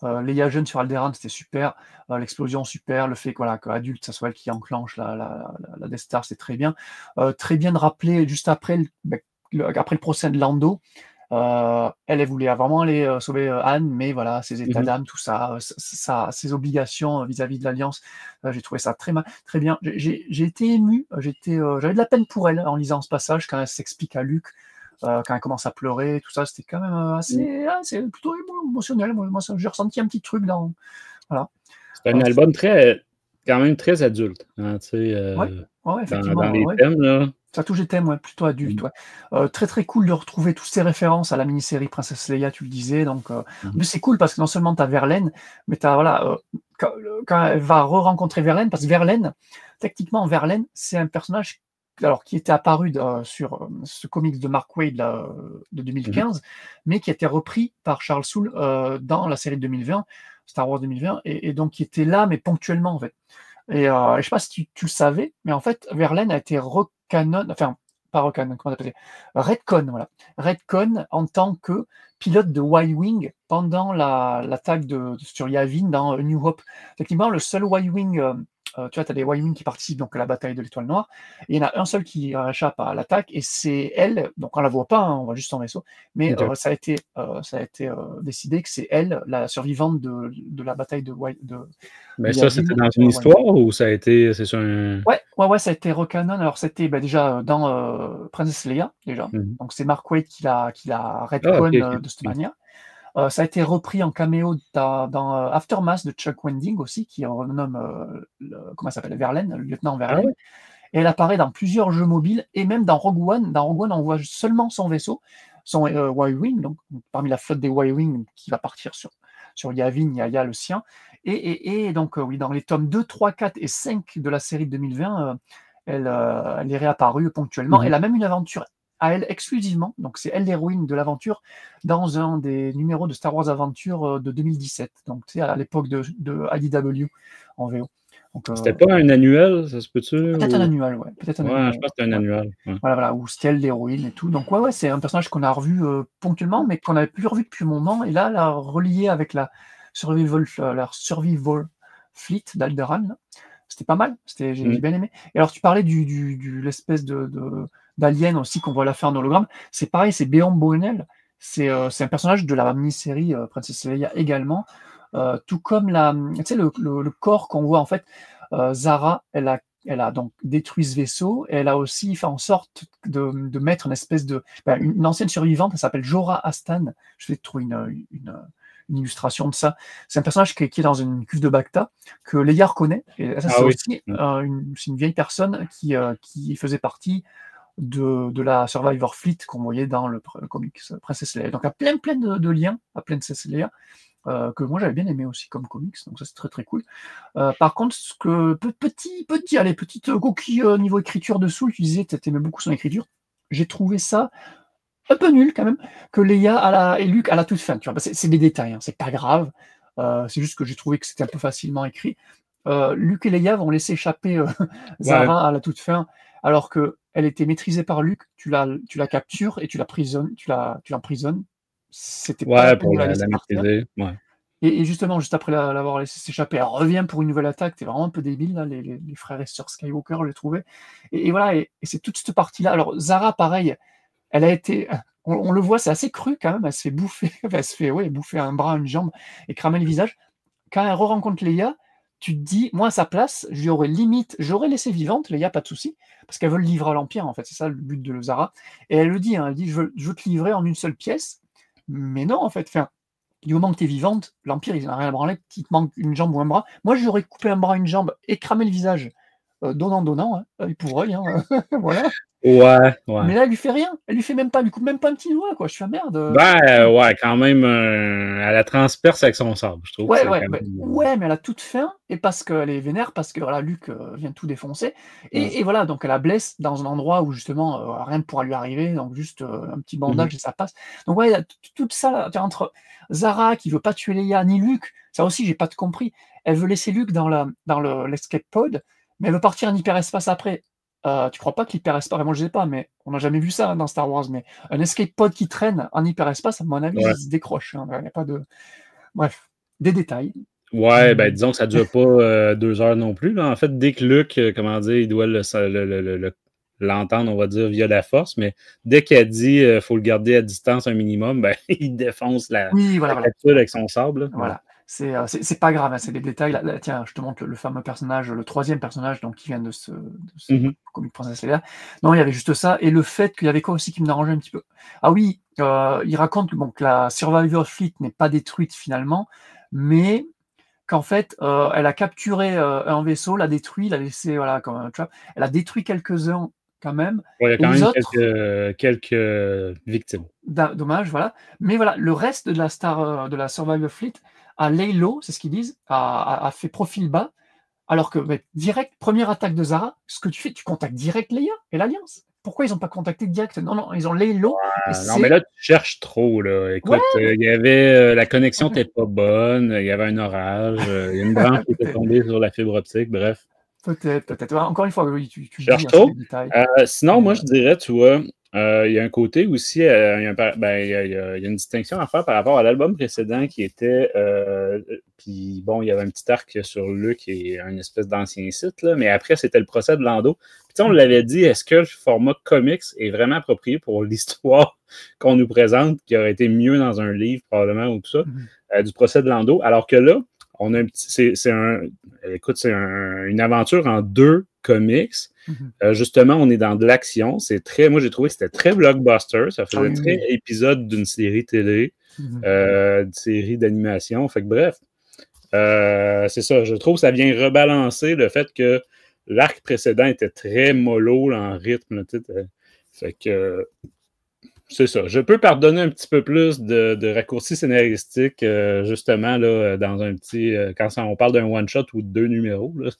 Leia jeune sur Alderaan, c'était super, l'explosion super, le fait voilà, qu'adulte, ça soit elle qui enclenche la Death Star, c'est très bien. Très bien de rappeler juste après après le procès de Lando, elle voulait vraiment aller sauver Anne, mais voilà, ses états d'âme, tout ça, ses obligations vis-à-vis de l'Alliance, j'ai trouvé ça très bien. J'ai été ému, j'avais de la peine pour elle en lisant ce passage quand elle s'explique à Luke, quand elle commence à pleurer, tout ça, c'était quand même assez plutôt émotionnel. Moi, j'ai ressenti un petit truc dans. Voilà. C'est un album quand même très adulte, hein, tu sais, Ouais, effectivement, dans les ouais. thèmes, là. Ça touche des thèmes, ouais, plutôt adultes, ouais. Très, très cool de retrouver toutes ces références à la mini-série Princesse Leia, tu le disais, donc mais c'est cool parce que non seulement tu as Verlaine, mais tu as voilà, quand elle va rencontrer Verlaine, parce que Verlaine, techniquement, Verlaine, c'est un personnage alors qui était apparu sur ce comics de Mark Waid là, de 2015, mais qui a été repris par Charles Soule dans la série de 2020, Star Wars 2020, et donc qui était là, mais ponctuellement en fait. Et je ne sais pas si tu le savais, mais en fait, Verlaine a été enfin, pas recanon, comment on appelle ça? Redcon, voilà. Redcon en tant que pilote de Y-Wing pendant l'attaque sur Yavin dans New Hope. Techniquement, le seul Y-Wing, tu vois, tu as des Y-Wing qui participent donc à la bataille de l'Étoile Noire, et il y en a un seul qui échappe à l'attaque, et c'est elle, donc on la voit pas, hein, on voit juste son vaisseau, mais Ok. ça a été décidé que c'est elle, la survivante de la bataille de Mais ça, Yavin c'était dans sur une Y-Wing. histoire ou c'est sur un. Ouais, ça a été recanon. Alors, c'était déjà dans Princess Leia, déjà. Mhm. Donc, c'est Mark Waid qui l'a Ah, ok, retcon ok. de cette manière. Ça a été repris en caméo dans Aftermath de Chuck Wendig aussi, qui renomme, comment ça s'appelle, Verlaine, le lieutenant Ah Verlaine. ouais? Et elle apparaît dans plusieurs jeux mobiles et même dans Rogue One. Dans Rogue One, on voit seulement son vaisseau, son Y-Wing, donc parmi la flotte des Y-Wing qui va partir sur Yavin, Yaya, le sien. Et donc, oui, dans les tomes 2, 3, 4 et 5 de la série de 2020, elle est réapparue ponctuellement. Mhm. Elle a même une aventure à elle exclusivement, donc c'est elle l'héroïne de l'aventure, dans un des numéros de Star Wars Adventure de 2017, donc c'est à l'époque de IDW en VO. Donc, C'était pas un annuel, ça se peut-tu? peut-être un annuel, ouais. Peut-être un Ouais, annuel. je pense que c'était un Ouais. annuel. Ouais. Voilà, où c'était elle l'héroïne et tout. Donc ouais, c'est un personnage qu'on a revu ponctuellement, mais qu'on n'avait plus revu depuis un moment. Et là, la relié avec la Survival Fleet d'Alderaan, là, c'était pas mal. J'ai bien aimé. Et alors, tu parlais l'espèce d'alien aussi qu'on voit la faire en hologramme. C'est pareil, c'est Béon Boenel. C'est un personnage de la mini-série Princess Leia également. Tout comme tu sais, le corps qu'on voit en fait. Zara, elle a donc détruit ce vaisseau et elle a aussi fait en sorte de mettre une espèce une ancienne survivante, elle s'appelle Jorah Astan. Je vais te trouver une illustration de ça. C'est un personnage qui est dans une cuve de Bacta que Leia reconnaît. Et ça, c'est Ah oui. aussi c'est une vieille personne qui faisait partie de la Survivor Fleet qu'on voyait dans le comics Princess Leia. Donc, il y a plein de liens à Princess Leia. Que moi j'avais bien aimé aussi comme comics, donc ça c'est très très cool. Par contre, petite coquille niveau écriture dessous, tu disais que tu aimais beaucoup son écriture. J'ai trouvé ça un peu nul quand même, que Leia et Luke à la toute fin. Tu vois, c'est des détails, hein, c'est pas grave. C'est juste que j'ai trouvé que c'était un peu facilement écrit. Luke et Leia vont laisser échapper Zara à la toute fin, alors qu'elle était maîtrisée par Luke. Tu la captures et tu l'emprisonnes. C'était pas la peine pour de la la laisser partir. maîtriser. Ouais. Et justement, juste après l'avoir laissé s'échapper, elle revient pour une nouvelle attaque. T'es vraiment un peu débile, là, les frères et sœurs Skywalker, j'ai trouvé. Et voilà, et c'est toute cette partie-là. Alors, Zara, pareil, elle a été. On le voit, c'est assez cru quand même. Elle se fait bouffer, elle se fait bouffer un bras, une jambe et cramer le visage. Quand elle re-rencontre Leia, tu te dis, moi à sa place, j'aurais laissé vivante, Leia, pas de souci, parce qu'elle veut le livrer à l'Empire, en fait, c'est ça le but de Zara. Et elle le dit, hein, elle dit, je veux te livrer en une seule pièce, mais non, en fait, du moment que tu es vivante, l'Empire, il n'a rien à branler, qu'il te manque une jambe ou un bras. Moi, j'aurais coupé un bras, une jambe et cramé le visage, donnant, hein, œil pour œil, hein, voilà. Ouais. Mais là, elle lui fait rien, elle lui fait même pas, elle lui coupe même pas un petit doigt, quoi. Je suis merde. Quand même, elle la transperce avec son sabre, je trouve que Ouais, c'est ouais, quand bah, même... ouais, mais elle a toute fin, et parce qu'elle est vénère, parce que voilà, Luke vient tout défoncer, et voilà, donc elle la blesse dans un endroit où justement rien ne pourra lui arriver, donc juste un petit bandage et ça passe. Donc ouais, il y a tout ça là, entre Zara qui veut pas tuer Leia ni Luke, ça aussi j'ai pas tout compris. Elle veut laisser Luke dans l'escape pod, mais elle veut partir en hyperespace après. Tu crois pas que l'hyperespace, moi je sais pas, mais on n'a jamais vu ça hein, dans Star Wars, mais un escape pod qui traîne en hyperespace, à mon avis, il se décroche. Hein, il n'y a pas de. Bref, des détails. Ouais, ben disons que ça ne dure pas 2 heures non plus. Là. En fait, dès que Luke, comment dire, il doit l'entendre, on va dire, via la force, mais dès qu'elle dit faut le garder à distance un minimum, ben il défonce la capsule avec son sable. Voilà. C'est pas grave, hein, c'est des détails. Là, tiens, je te montre le fameux personnage, le troisième personnage donc, qui vient de ce comic Princesse Leia. Non, il y avait juste ça. Et le fait qu'il y avait quoi aussi qui me dérangeait un petit peu. Ah oui, il raconte que la Survivor Fleet n'est pas détruite finalement, mais qu'en fait, elle a capturé un vaisseau, l'a détruit, l'a laissé comme un trap. Elle a détruit quelques-uns quand même. Il y a quand même quelques victimes. Dommage, voilà. Mais voilà, le reste de la Survivor Fleet a lay low, c'est ce qu'ils disent, a fait profil bas, alors que direct, première attaque de Zara, ce que tu fais, tu contactes direct Leia et l'Alliance. Pourquoi ils n'ont pas contacté direct? Non, ils ont lay low. Non, mais là, tu cherches trop. Là. Écoute, il y avait la connexion n'était pas bonne, il y avait un orage, il y a une branche qui était tombée sur la fibre optique, bref. Peut-être. Encore une fois, oui, tu cherches dis, trop. Des détails. Sinon, moi, je dirais, tu vois, il y a un côté aussi, il y a une distinction à faire par rapport à l'album précédent qui était, puis bon, il y avait un petit arc sur Luke et une espèce d'ancien site, là, mais après, c'était le procès de Lando. Puis on l'avait dit, est-ce que le format comics est vraiment approprié pour l'histoire qu'on nous présente, qui aurait été mieux dans un livre probablement ou tout ça, du procès de Lando, alors que là, on a un petit, c'est une aventure en 2 comics. Justement, on est dans de l'action. Moi, j'ai trouvé que c'était très blockbuster. Ça faisait très épisode d'une série télé, d'une série d'animation. Fait que bref, c'est ça. Je trouve que ça vient rebalancer le fait que l'arc précédent était très mollo là, en rythme. Fait que c'est ça. Je peux pardonner un petit peu plus de raccourcis scénaristiques, justement, là, dans un petit. Quand on parle d'un one-shot ou de 2 numéros. Là.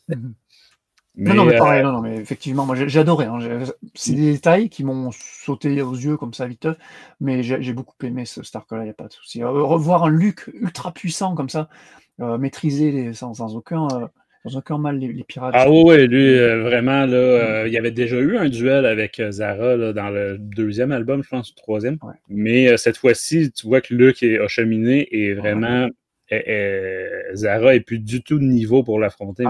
Mais pareil, mais effectivement, moi j'ai adoré. Hein, c'est des détails qui m'ont sauté aux yeux comme ça vite, mais j'ai beaucoup aimé ce Star-Là, il n'y a pas de souci. Revoir un Luke ultra puissant comme ça, maîtriser sans aucun mal les pirates. Ah oui, lui, vraiment, là, il y avait déjà eu un duel avec Zara là, dans le 2e album, je pense, le 3e. Ouais. Mais cette fois-ci, tu vois que Luke a cheminé et vraiment, Zara n'est plus du tout de niveau pour l'affronter.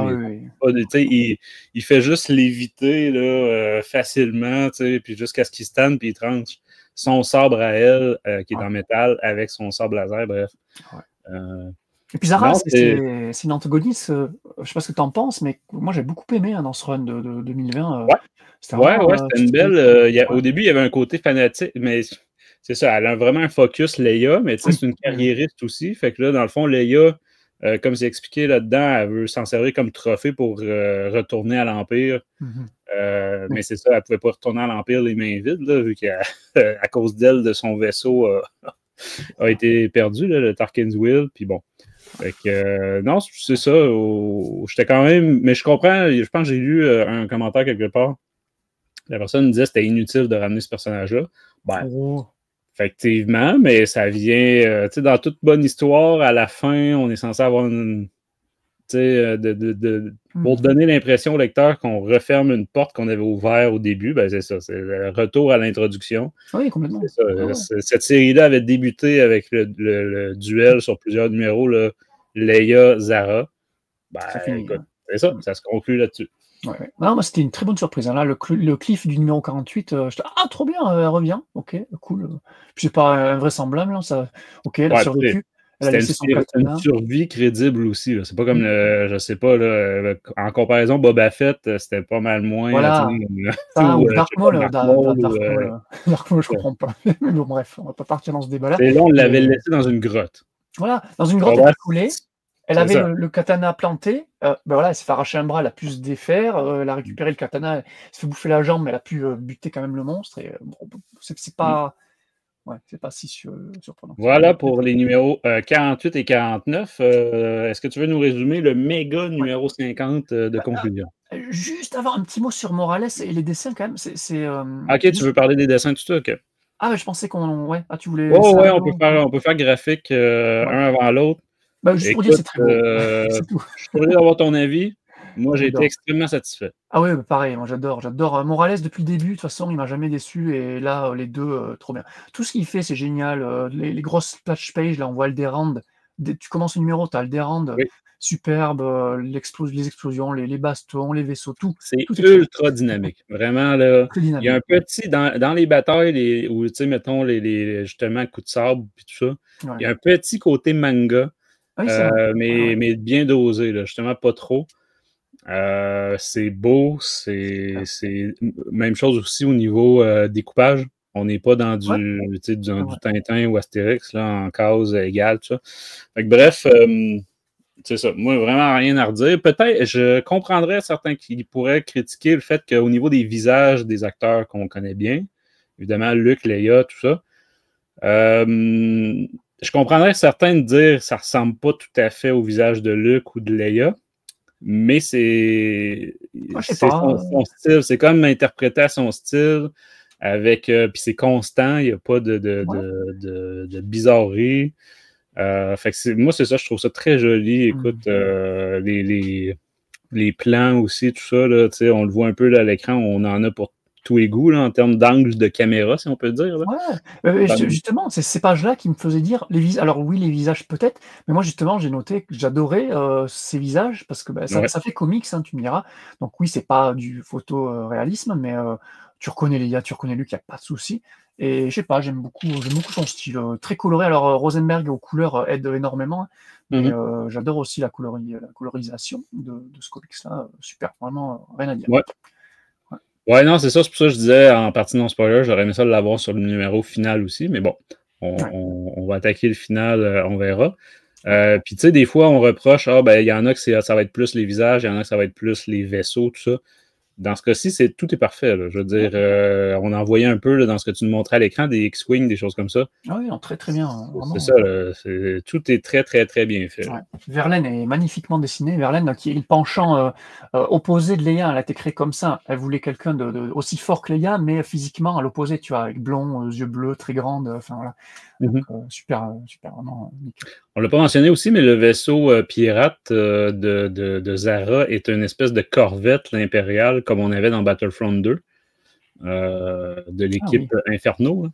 Il fait juste l'éviter là, facilement, puis jusqu'à ce qu'il stanne, puis il tranche son sabre à elle, qui est en métal, avec son sabre laser, bref. Et puis Zara, c'est une antagoniste, je ne sais pas ce que tu en penses, mais moi j'ai beaucoup aimé dans ce run de 2020. C'était une belle. Au début, il y avait un côté fanatique, mais c'est ça, elle a vraiment un focus, Leia, mais c'est une carriériste aussi. Fait que là, dans le fond, Leia, comme c'est expliqué là-dedans, elle veut s'en servir comme trophée pour retourner à l'Empire. Mais c'est ça, elle ne pouvait pas retourner à l'Empire les mains vides, là, vu qu'à cause d'elle, de son vaisseau a été perdu, là, le Tarkin's Wheel. Puis bon. Fait que, non, c'est ça. J'étais quand même. Mais je comprends. Je pense que j'ai lu un commentaire quelque part. La personne me disait que c'était inutile de ramener ce personnage-là. Ben, Effectivement, mais ça vient, tu sais, dans toute bonne histoire, à la fin, on est censé avoir une, tu sais, pour donner l'impression au lecteur qu'on referme une porte qu'on avait ouverte au début, ben c'est ça, c'est le retour à l'introduction. Oui, complètement. Ça, cette série-là avait débuté avec le duel sur plusieurs numéros, là, Leia-Zara. Ben, écoute, c'est ça, ça se conclut là-dessus. Ouais. Non, moi, c'était une très bonne surprise. Hein. Là, le cliff du numéro 48, j'étais « Ah, trop bien, elle revient. Ok, cool. » Puis c'est pas invraisemblable, hein, ça. Ok, elle a survécu. Elle a laissé son katana. Une survie crédible aussi. C'est pas comme, je sais pas, là, en comparaison, Boba Fett, c'était pas mal moins. Voilà. Ou Dark Maul, je comprends pas. Mais bon, bref, on va pas partir dans ce débat-là. Et là, on l'avait laissé dans une grotte. Voilà, dans une grotte, elle coulée. Elle avait le katana planté, ben voilà, elle s'est fait arracher un bras, elle a pu se défaire, elle a récupéré le katana, elle s'est fait bouffer la jambe, mais elle a pu buter quand même le monstre. Et bon, c'est pas, c'est pas si surprenant. Voilà pour les numéros 48 et 49. Est-ce que tu veux nous résumer le méga numéro 50 de conclusion? Juste avant, un petit mot sur Morales et les dessins quand même. Ok, tu veux parler des dessins tout ça? Ok. Ah, je pensais qu'on. Ouais, tu voulais. Oh, ouais, on peut faire graphique un avant l'autre. Bah, juste pour dire, c'est très beau. Je suis curieux d'avoir ton avis. Moi, j'ai été extrêmement satisfait. Ah oui, pareil, moi j'adore. Morales depuis le début, de toute façon, il m'a jamais déçu. Et là, les deux, trop bien. Tout ce qu'il fait, c'est génial. Les grosses splash pages, là, on voit Alderaan. Tu commences le numéro, tu as Alderaan, superbe, les explosions, les bastons, les vaisseaux, tout. C'est ultra dynamique. Vraiment, là. Il y a un petit, dans les batailles, où, tu sais, mettons, justement, coups de sabre, puis tout ça, il y a un petit côté manga. Mais bien dosé, là, justement, pas trop. C'est beau, c'est même chose aussi au niveau découpage. On n'est pas dans du Tintin ou Astérix, là, en case égale, tout ça. Fait que, bref, c'est ça. Moi, vraiment rien à redire. Peut-être, je comprendrais certains qui pourraient critiquer le fait qu'au niveau des visages des acteurs qu'on connaît bien, évidemment, Luke, Leia, tout ça, je comprendrais certains de dire que ça ne ressemble pas tout à fait au visage de Luke ou de Leia, mais c'est son style. C'est comme interpréter à son style, avec puis c'est constant, il n'y a pas de bizarrerie. Fait que moi, c'est ça, je trouve ça très joli. Écoute, les plans aussi, tout ça, là, on le voit un peu là, à l'écran, on en a pour tous les goûts, là, en termes d'angle de caméra, si on peut dire. Là. Ouais, justement, c'est ces pages-là qui me faisaient dire, alors oui, les visages peut-être, mais moi justement, j'ai noté que j'adorais ces visages, parce que ça fait comics, hein, tu me diras. Donc oui, c'est pas du photoréalisme, mais tu reconnais Leia, tu reconnais Luke, il n'y a pas de souci. Et je sais pas, j'aime beaucoup son style, très coloré. Alors Rosenberg aux couleurs aide énormément, mais j'adore aussi la colorisation de ce comics-là, super, vraiment rien à dire. Ouais, non, c'est ça. C'est pour ça que je disais en partie non-spoiler, j'aurais aimé ça l'avoir sur le numéro final aussi, mais bon, on va attaquer le final, on verra. Puis tu sais, des fois, on reproche, il y en a que ça va être plus les visages, il y en a que ça va être plus les vaisseaux, tout ça. Dans ce cas-ci, tout est parfait. Là. Je veux dire, on en voyait un peu là, dans ce que tu nous montrais à l'écran, des X-Wing, des choses comme ça. Ah oui, très très bien. C'est ça, tout est très très très bien fait. Verlaine est magnifiquement dessiné. Verlaine, qui est le penchant opposé de Leia, elle a été créée comme ça. Elle voulait quelqu'un aussi fort que Leia, mais physiquement à l'opposé, tu vois, avec blond, yeux bleus, très grande. Enfin voilà. Donc, super, vraiment nickel. On l'a pas mentionné aussi, mais le vaisseau pirate de Zara est une espèce de corvette impériale, comme on avait dans Battlefront 2, de l'équipe Inferno. Là.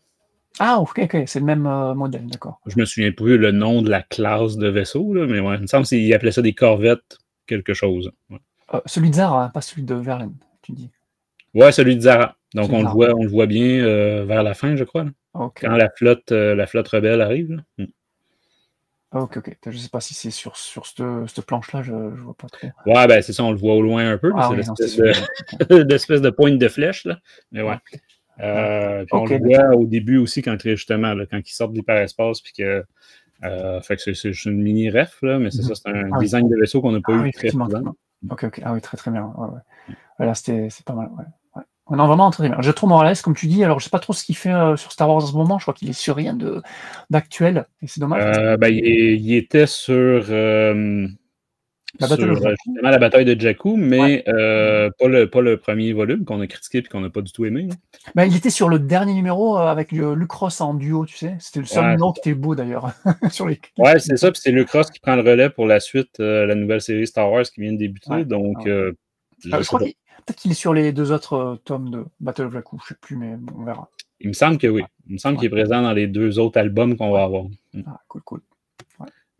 Ah, ok, c'est le même modèle, d'accord. Je me souviens plus le nom de la classe de vaisseau, là, mais il me semble qu'ils appelaient ça des corvettes quelque chose. Ouais. Celui de Zara, hein, pas celui de Verlaine, tu dis. Ouais, celui de Zara. Donc on le voit bien vers la fin, je crois. Là. Okay. Quand la flotte rebelle arrive. Là. Ok. Je ne sais pas si c'est sur cette planche-là, je ne vois pas trop. Ouais, ben c'est ça, on le voit au loin un peu. C'est l'espèce de pointe de flèche. Là. Mais ouais. Puis on le voit au début aussi, quand ils sortent de l'hyperespace. Puis que, fait que c'est juste une mini ref, là, mais c'est ça, c'est un design de vaisseau qu'on n'a pas eu très souvent. Ok. Ah oui, très très bien. Ouais. Là, c'est pas mal. Ouais. Non, vraiment très bien. Je trouve Morales, comme tu dis, alors je sais pas trop ce qu'il fait sur Star Wars en ce moment, je crois qu'il est sur rien d'actuel, et c'est dommage. Il était sur sur justement la bataille de Jakku, mais pas le premier volume qu'on a critiqué et qu'on n'a pas du tout aimé. Ben, il était sur le dernier numéro avec Luke Ross en duo, tu sais. C'était le seul numéro qui était beau d'ailleurs. Ouais, c'est ça. Puis c'est Luke Ross qui prend le relais pour la suite, la nouvelle série Star Wars qui vient de débuter. Donc, je crois peut-être qu'il est sur les 2 autres tomes de Battle of Jakku. Je ne sais plus, mais on verra. Il me semble que oui. Il me semble qu'il est présent dans les 2 autres albums qu'on va avoir. Ah, cool.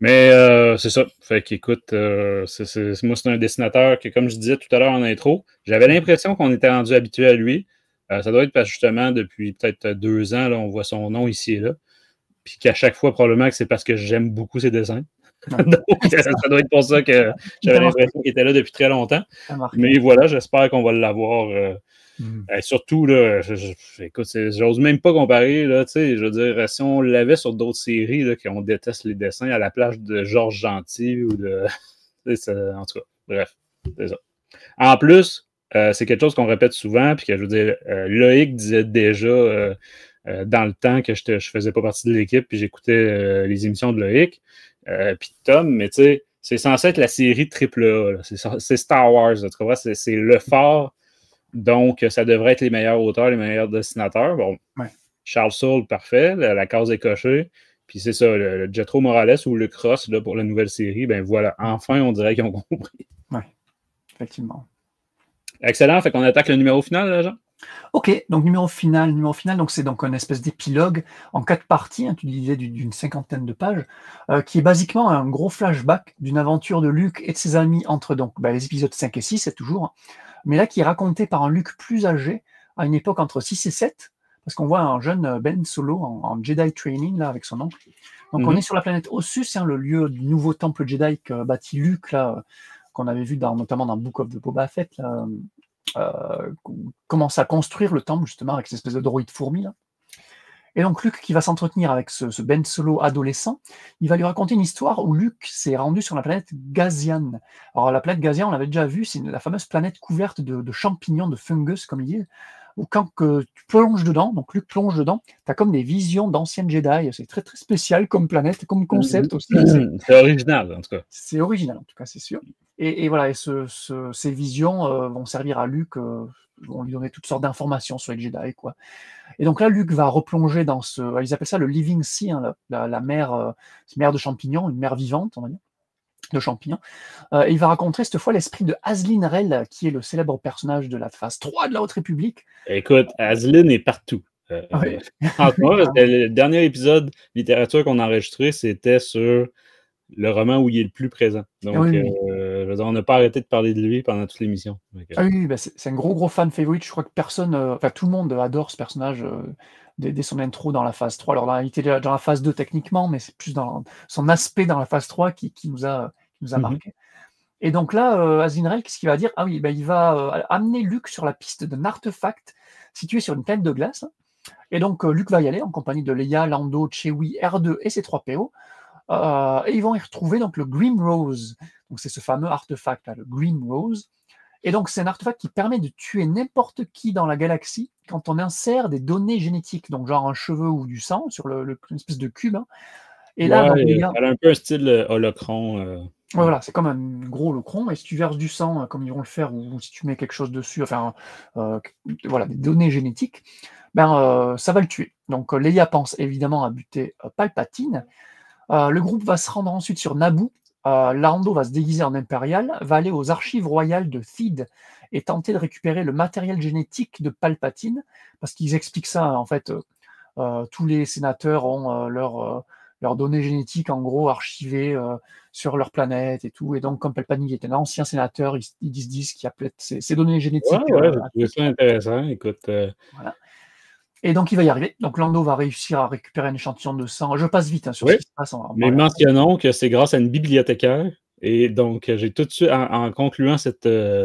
Mais c'est ça. Fait qu'écoute, moi, c'est un dessinateur que, comme je disais tout à l'heure en intro, j'avais l'impression qu'on était rendu habitué à lui. Ça doit être parce que justement, depuis peut-être 2 ans, là, on voit son nom ici et là. Puis qu'à chaque fois, probablement que c'est parce que j'aime beaucoup ses dessins. Donc, ça doit être pour ça que j'avais l'impression qu'il était là depuis très longtemps. Mais voilà, j'espère qu'on va l'avoir. Surtout, là, écoute, j'ose même pas comparer, là, tu sais, je veux dire, si on l'avait sur d'autres séries, là, qu'on déteste les dessins à la plage de Georges Gentil ou de... en tout cas, bref, c'est ça. En plus, c'est quelque chose qu'on répète souvent, puis que, je veux dire, Loïc disait déjà dans le temps que je faisais pas partie de l'équipe, puis j'écoutais les émissions de Loïc, puis Tom, mais tu sais, c'est censé être la série AAA, là, c'est Star Wars, là, tu comprends? C'est le phare. Donc, ça devrait être les meilleurs auteurs, les meilleurs dessinateurs. Bon, Charles Soule, parfait. La case est cochée. Puis c'est ça, le Jetro Morales ou Luke Ross là, pour la nouvelle série, ben voilà, enfin, on dirait qu'ils ont compris. Oui, effectivement. Excellent. Fait qu'on attaque le numéro final, là, Jean? Ok, donc numéro final, donc c'est donc une espèce d'épilogue en 4 parties, hein, tu disais d'une 50aine de pages, qui est basiquement un gros flashback d'une aventure de Luke et de ses amis entre donc les épisodes 5 et 6, c'est toujours, hein, mais là qui est raconté par un Luke plus âgé, à une époque entre 6 et 7, parce qu'on voit un jeune Ben Solo en Jedi Training, là, avec son oncle. Donc on est sur la planète Ossus, hein, le lieu du nouveau temple Jedi que bâtit Luke, là, qu'on avait vu notamment dans Book of the Boba Fett, là, commence à construire le temple, justement, avec cette espèce de droïde fourmi, là. Et donc Luke, qui va s'entretenir avec ce Ben Solo adolescent, il va lui raconter une histoire où Luke s'est rendu sur la planète Gazian. Alors la planète Gazian, on l'avait déjà vu, c'est la fameuse planète couverte de champignons, de fungus, comme ils disent, où quand tu plonges dedans, donc Luke plonge dedans, tu as comme des visions d'anciennes Jedi. C'est très très spécial comme planète, comme concept aussi. C'est original, en tout cas. C'est original, en tout cas, c'est sûr. Et voilà, ces visions vont servir à Luke, vont lui donner toutes sortes d'informations sur les Jedi, quoi. Et donc là, Luke va replonger dans ils appellent ça le Living Sea, hein, la mer, mer de champignons, une mer vivante, on va dire, de champignons. Et il va rencontrer cette fois l'esprit de Azlyn Rel, qui est le célèbre personnage de la phase 3 de la Haute République. Écoute, Azlyn est partout. Oui. En tout cas, parce que le dernier épisode littérature qu'on a enregistré, c'était sur le roman où il est le plus présent. Donc, on n'a pas arrêté de parler de lui pendant toute l'émission. Oui, c'est un gros fan favorite. Je crois que tout le monde adore ce personnage dès son intro dans la phase 3. Alors, il était dans la phase 2 techniquement, mais c'est plus dans son aspect dans la phase 3 qui nous a marqué. Et donc là, Azlyn Rel, qu'est-ce qu'il va dire? Ah oui, il va amener Luke sur la piste d'un artefact situé sur une planète de glace. Et donc, Luke va y aller en compagnie de Leia, Lando, Chewie, R2 et ses 3 PO. Et ils vont y retrouver donc le Grim Rose. Donc c'est ce fameux artefact là, le Grim Rose. Et donc c'est un artefact qui permet de tuer n'importe qui dans la galaxie quand on insère des données génétiques, donc genre un cheveu ou du sang sur une espèce de cube. Hein. Et là, elle a un peu un style holocron. Voilà, c'est comme un gros holocron. Et si tu verses du sang, comme ils vont le faire, ou si tu mets quelque chose dessus, enfin voilà, des données génétiques, ça va le tuer. Donc Leia pense évidemment à buter Palpatine. Le groupe va se rendre ensuite sur Naboo. Lando va se déguiser en impérial, va aller aux archives royales de Theed et tenter de récupérer le matériel génétique de Palpatine, parce qu'ils expliquent ça, en fait, tous les sénateurs ont leurs données génétiques, en gros, archivées sur leur planète et tout, et donc, comme Palpatine était un ancien sénateur, ils se disent qu'il y a peut-être ces données génétiques. C'est intéressant, écoute. Voilà. Et donc, il va y arriver. Donc, Lando va réussir à récupérer un échantillon de sang. Je passe vite sur ce qui se passe. Mais mentionnons que c'est grâce à une bibliothécaire. Et donc, j'ai tout de suite, en concluant ce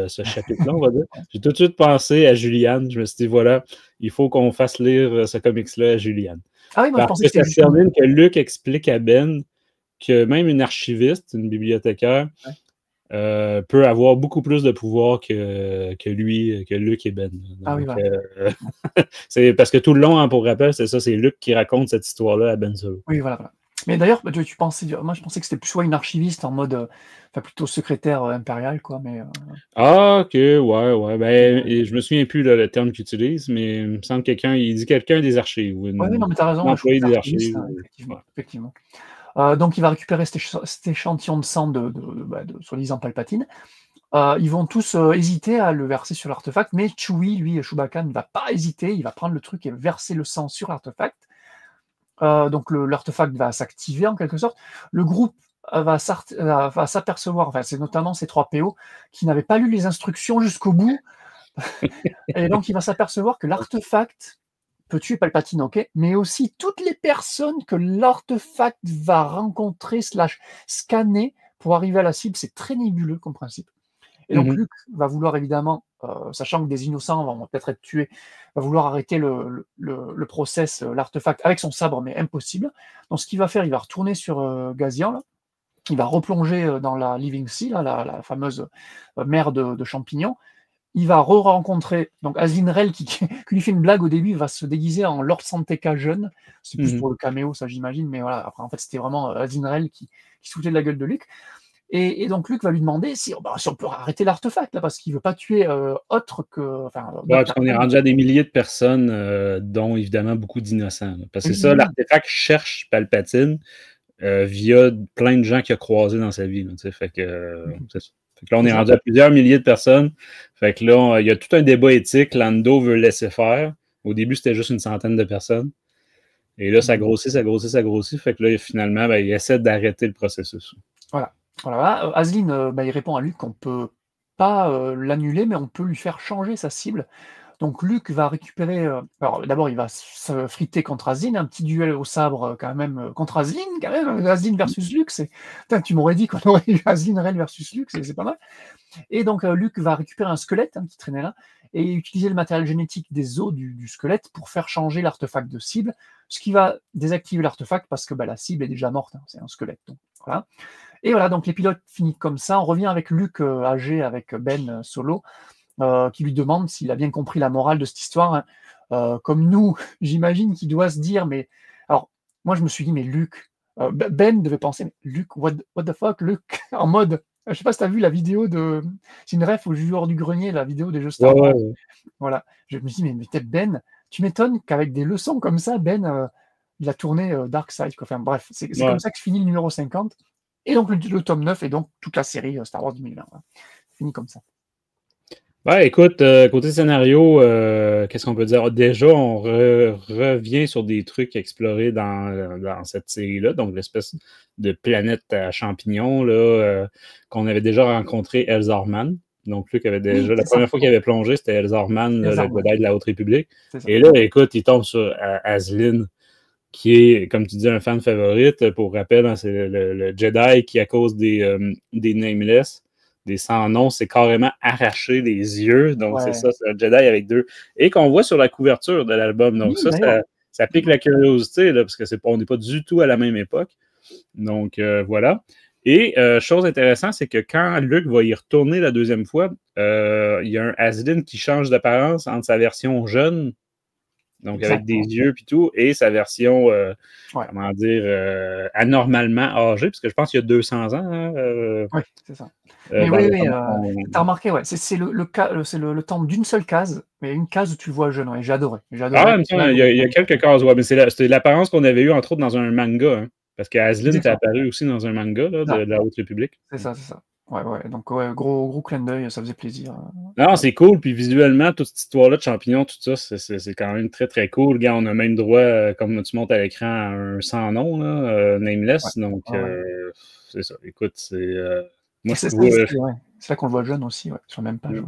chapitre-là, on va dire, j'ai tout de suite pensé à Julianne. Je me suis dit, voilà, il faut qu'on fasse lire ce comics-là à Julianne. Ah oui, moi, je pensais que c'était ça termine que Luke explique à Ben que même une archiviste, une bibliothécaire, peut avoir beaucoup plus de pouvoir que lui, que Luke et Ben. Donc, oui, voilà. c'est parce que tout le long, hein, pour rappel, c'est ça, c'est Luke qui raconte cette histoire-là à Ben Solo. Oui, voilà. Mais d'ailleurs, tu pensais, moi je pensais que c'était plus soit une archiviste en mode, enfin plutôt secrétaire impériale, quoi, mais Ah, ok, ouais. Ben, ouais, et je me souviens plus là, le terme qu'il utilise, mais il me semble il dit quelqu'un des archives ou ouais, non, mais t'as un raison, ouais, je crois que employé c'est des archiviste, archives. hein, Ouais. effectivement, effectivement. Donc il va récupérer cet échantillon de sang de soi-disant Palpatine. Ils vont tous, hésiter à le verser sur l'artefact, mais Chewie, lui, Chewbacca, ne va pas hésiter, il va prendre le truc et verser le sang sur l'artefact. Donc l'artefact va s'activer en quelque sorte. Le groupe va s'apercevoir, enfin c'est notamment ces 3 PO qui n'avaient pas lu les instructions jusqu'au bout, et donc il va s'apercevoir que l'artefact peut tuer Palpatine, ok, mais aussi toutes les personnes que l'artefact va rencontrer slash scanner pour arriver à la cible. C'est très nébuleux comme principe. Et donc Mhm. Luke va vouloir évidemment, sachant que des innocents vont peut-être être tués, va vouloir arrêter le process, l'artefact avec son sabre, mais impossible. Donc ce qu'il va faire, il va retourner sur Gazian, là. Il va replonger dans la Living Sea, là, la fameuse mer de champignons. Il va re-rencontrer donc Azinrel qui lui fait une blague au début, il va se déguiser en Lord Santeca jeune. C'est plus Mhm. pour le caméo, ça j'imagine, mais voilà. Après, en fait, c'était vraiment Azinrel qui se foutait de la gueule de Luke. Et donc Luke va lui demander si on peut arrêter l'artefact, là, parce qu'il veut pas tuer autre que, enfin, Ouais, d'autres parce qu'on est personnes. rendu à des milliers de personnes, dont évidemment beaucoup d'innocents, là. Parce que c'est ça, Oui, l'artefact cherche Palpatine via plein de gens qu'il a croisés dans sa vie. Là, tu sais, c'est ça. Fait que là, on c'est est ça. rendu à plusieurs milliers de personnes. Fait que là, il y a tout un débat éthique. Lando veut le laisser faire. Au début, c'était juste une centaine de personnes. Et là, ça Mhm. grossit, ça grossit, ça grossit. Fait que là, finalement, ben, il essaie d'arrêter le processus. Voilà. Voilà. Asline, il répond à Luke qu'on peut pas l'annuler, mais on peut lui faire changer sa cible. Donc Luke va récupérer. Alors d'abord, il va se friter contre Asline, un petit duel au sabre quand même contre Asline, quand même. Asline versus Luke, c'est. Putain, tu m'aurais dit qu'on aurait eu Asline Rel versus Luke, c'est pas mal. Et donc Luke va récupérer un squelette qui traînait là et utiliser le matériel génétique des os du squelette pour faire changer l'artefact de cible, ce qui va désactiver l'artefact parce que la cible est déjà morte, c'est un squelette. Donc, voilà. Et voilà, donc l'épilogue finit comme ça. On revient avec Luke âgé avec Ben Solo, qui lui demande s'il a bien compris la morale de cette histoire. Hein. Comme nous, j'imagine qu'il doit se dire, mais alors moi je me suis dit, mais Luke, Ben devait penser, mais Luke, what the fuck, Luke, en mode, je sais pas si tu as vu la vidéo de, c'est une ref au joueur du grenier, la vidéo des jeux Ouais, Star Wars. ouais. Voilà, je me suis dit, mais peut-être Ben, tu m'étonnes qu'avec des leçons comme ça, Ben, il a tourné Dark Side. Quoi. Enfin bref, c'est comme Ouais. ça que se finit le numéro 50. Et donc le tome 9 et donc toute la série Star Wars 2020. Voilà. Fini comme ça. Ouais, écoute, côté scénario, qu'est-ce qu'on peut dire? Déjà, on revient sur des trucs explorés dans cette série-là, donc l'espèce de planète à champignons là, qu'on avait déjà rencontré Elzarman. Donc, Luke avait Oui, déjà, la c'est ça. première fois qu'il avait plongé, c'était Elzarman, Les là, le armes, Jedi de la Haute République. c'est ça. Et là, écoute, il tombe sur Ashlyn, qui est, comme tu dis, un fan favorite. Pour rappel, hein, c'est le Jedi qui, à cause des Nameless, des sans-noms, s'est carrément arraché les yeux. Donc, c'est Ouais. ça, c'est un Jedi avec deux. Et qu'on voit sur la couverture de l'album. Donc, Oui, d'ailleurs. ça pique la curiosité, là, parce que on n'est pas du tout à la même époque. Donc, voilà. Et chose intéressante, c'est que quand Luke va y retourner la deuxième fois, il y a un Asdin qui change d'apparence entre sa version jeune, donc avec des Exactement. yeux puis tout, et sa version, Ouais. comment dire, anormalement âgée, parce que je pense qu'il y a 200 ans hein, Oui, c'est ça. Mais dans oui, le oui, dans tu as remarqué, ouais, c'est le temps d'une seule case, mais une case où tu le vois jeune, ouais, j'ai adoré. J'ai Ah, adoré en même parce que temps, là, il y a quelques cases, ouais, mais c'était l'apparence qu'on avait eue, entre autres, dans un manga, hein, parce que Ashlyn était exactement. apparu aussi dans un manga là, C'est ça, de la Haute République. c'est ça, c'est ça. Ouais, ouais, donc ouais, gros clin d'œil, ça faisait plaisir. Non, Ouais. c'est cool. Puis visuellement, toute cette histoire-là de champignons, tout ça, c'est quand même très, très cool. Regarde, on a même droit, comme tu montes à l'écran, à un sans nom, là, Ouais. Nameless. Donc, Ouais, ouais. c'est ça. Écoute, moi, je C'est ça, trouve. ouais. C'est là qu'on le voit jeune aussi, ouais, sur la même page. Ouais,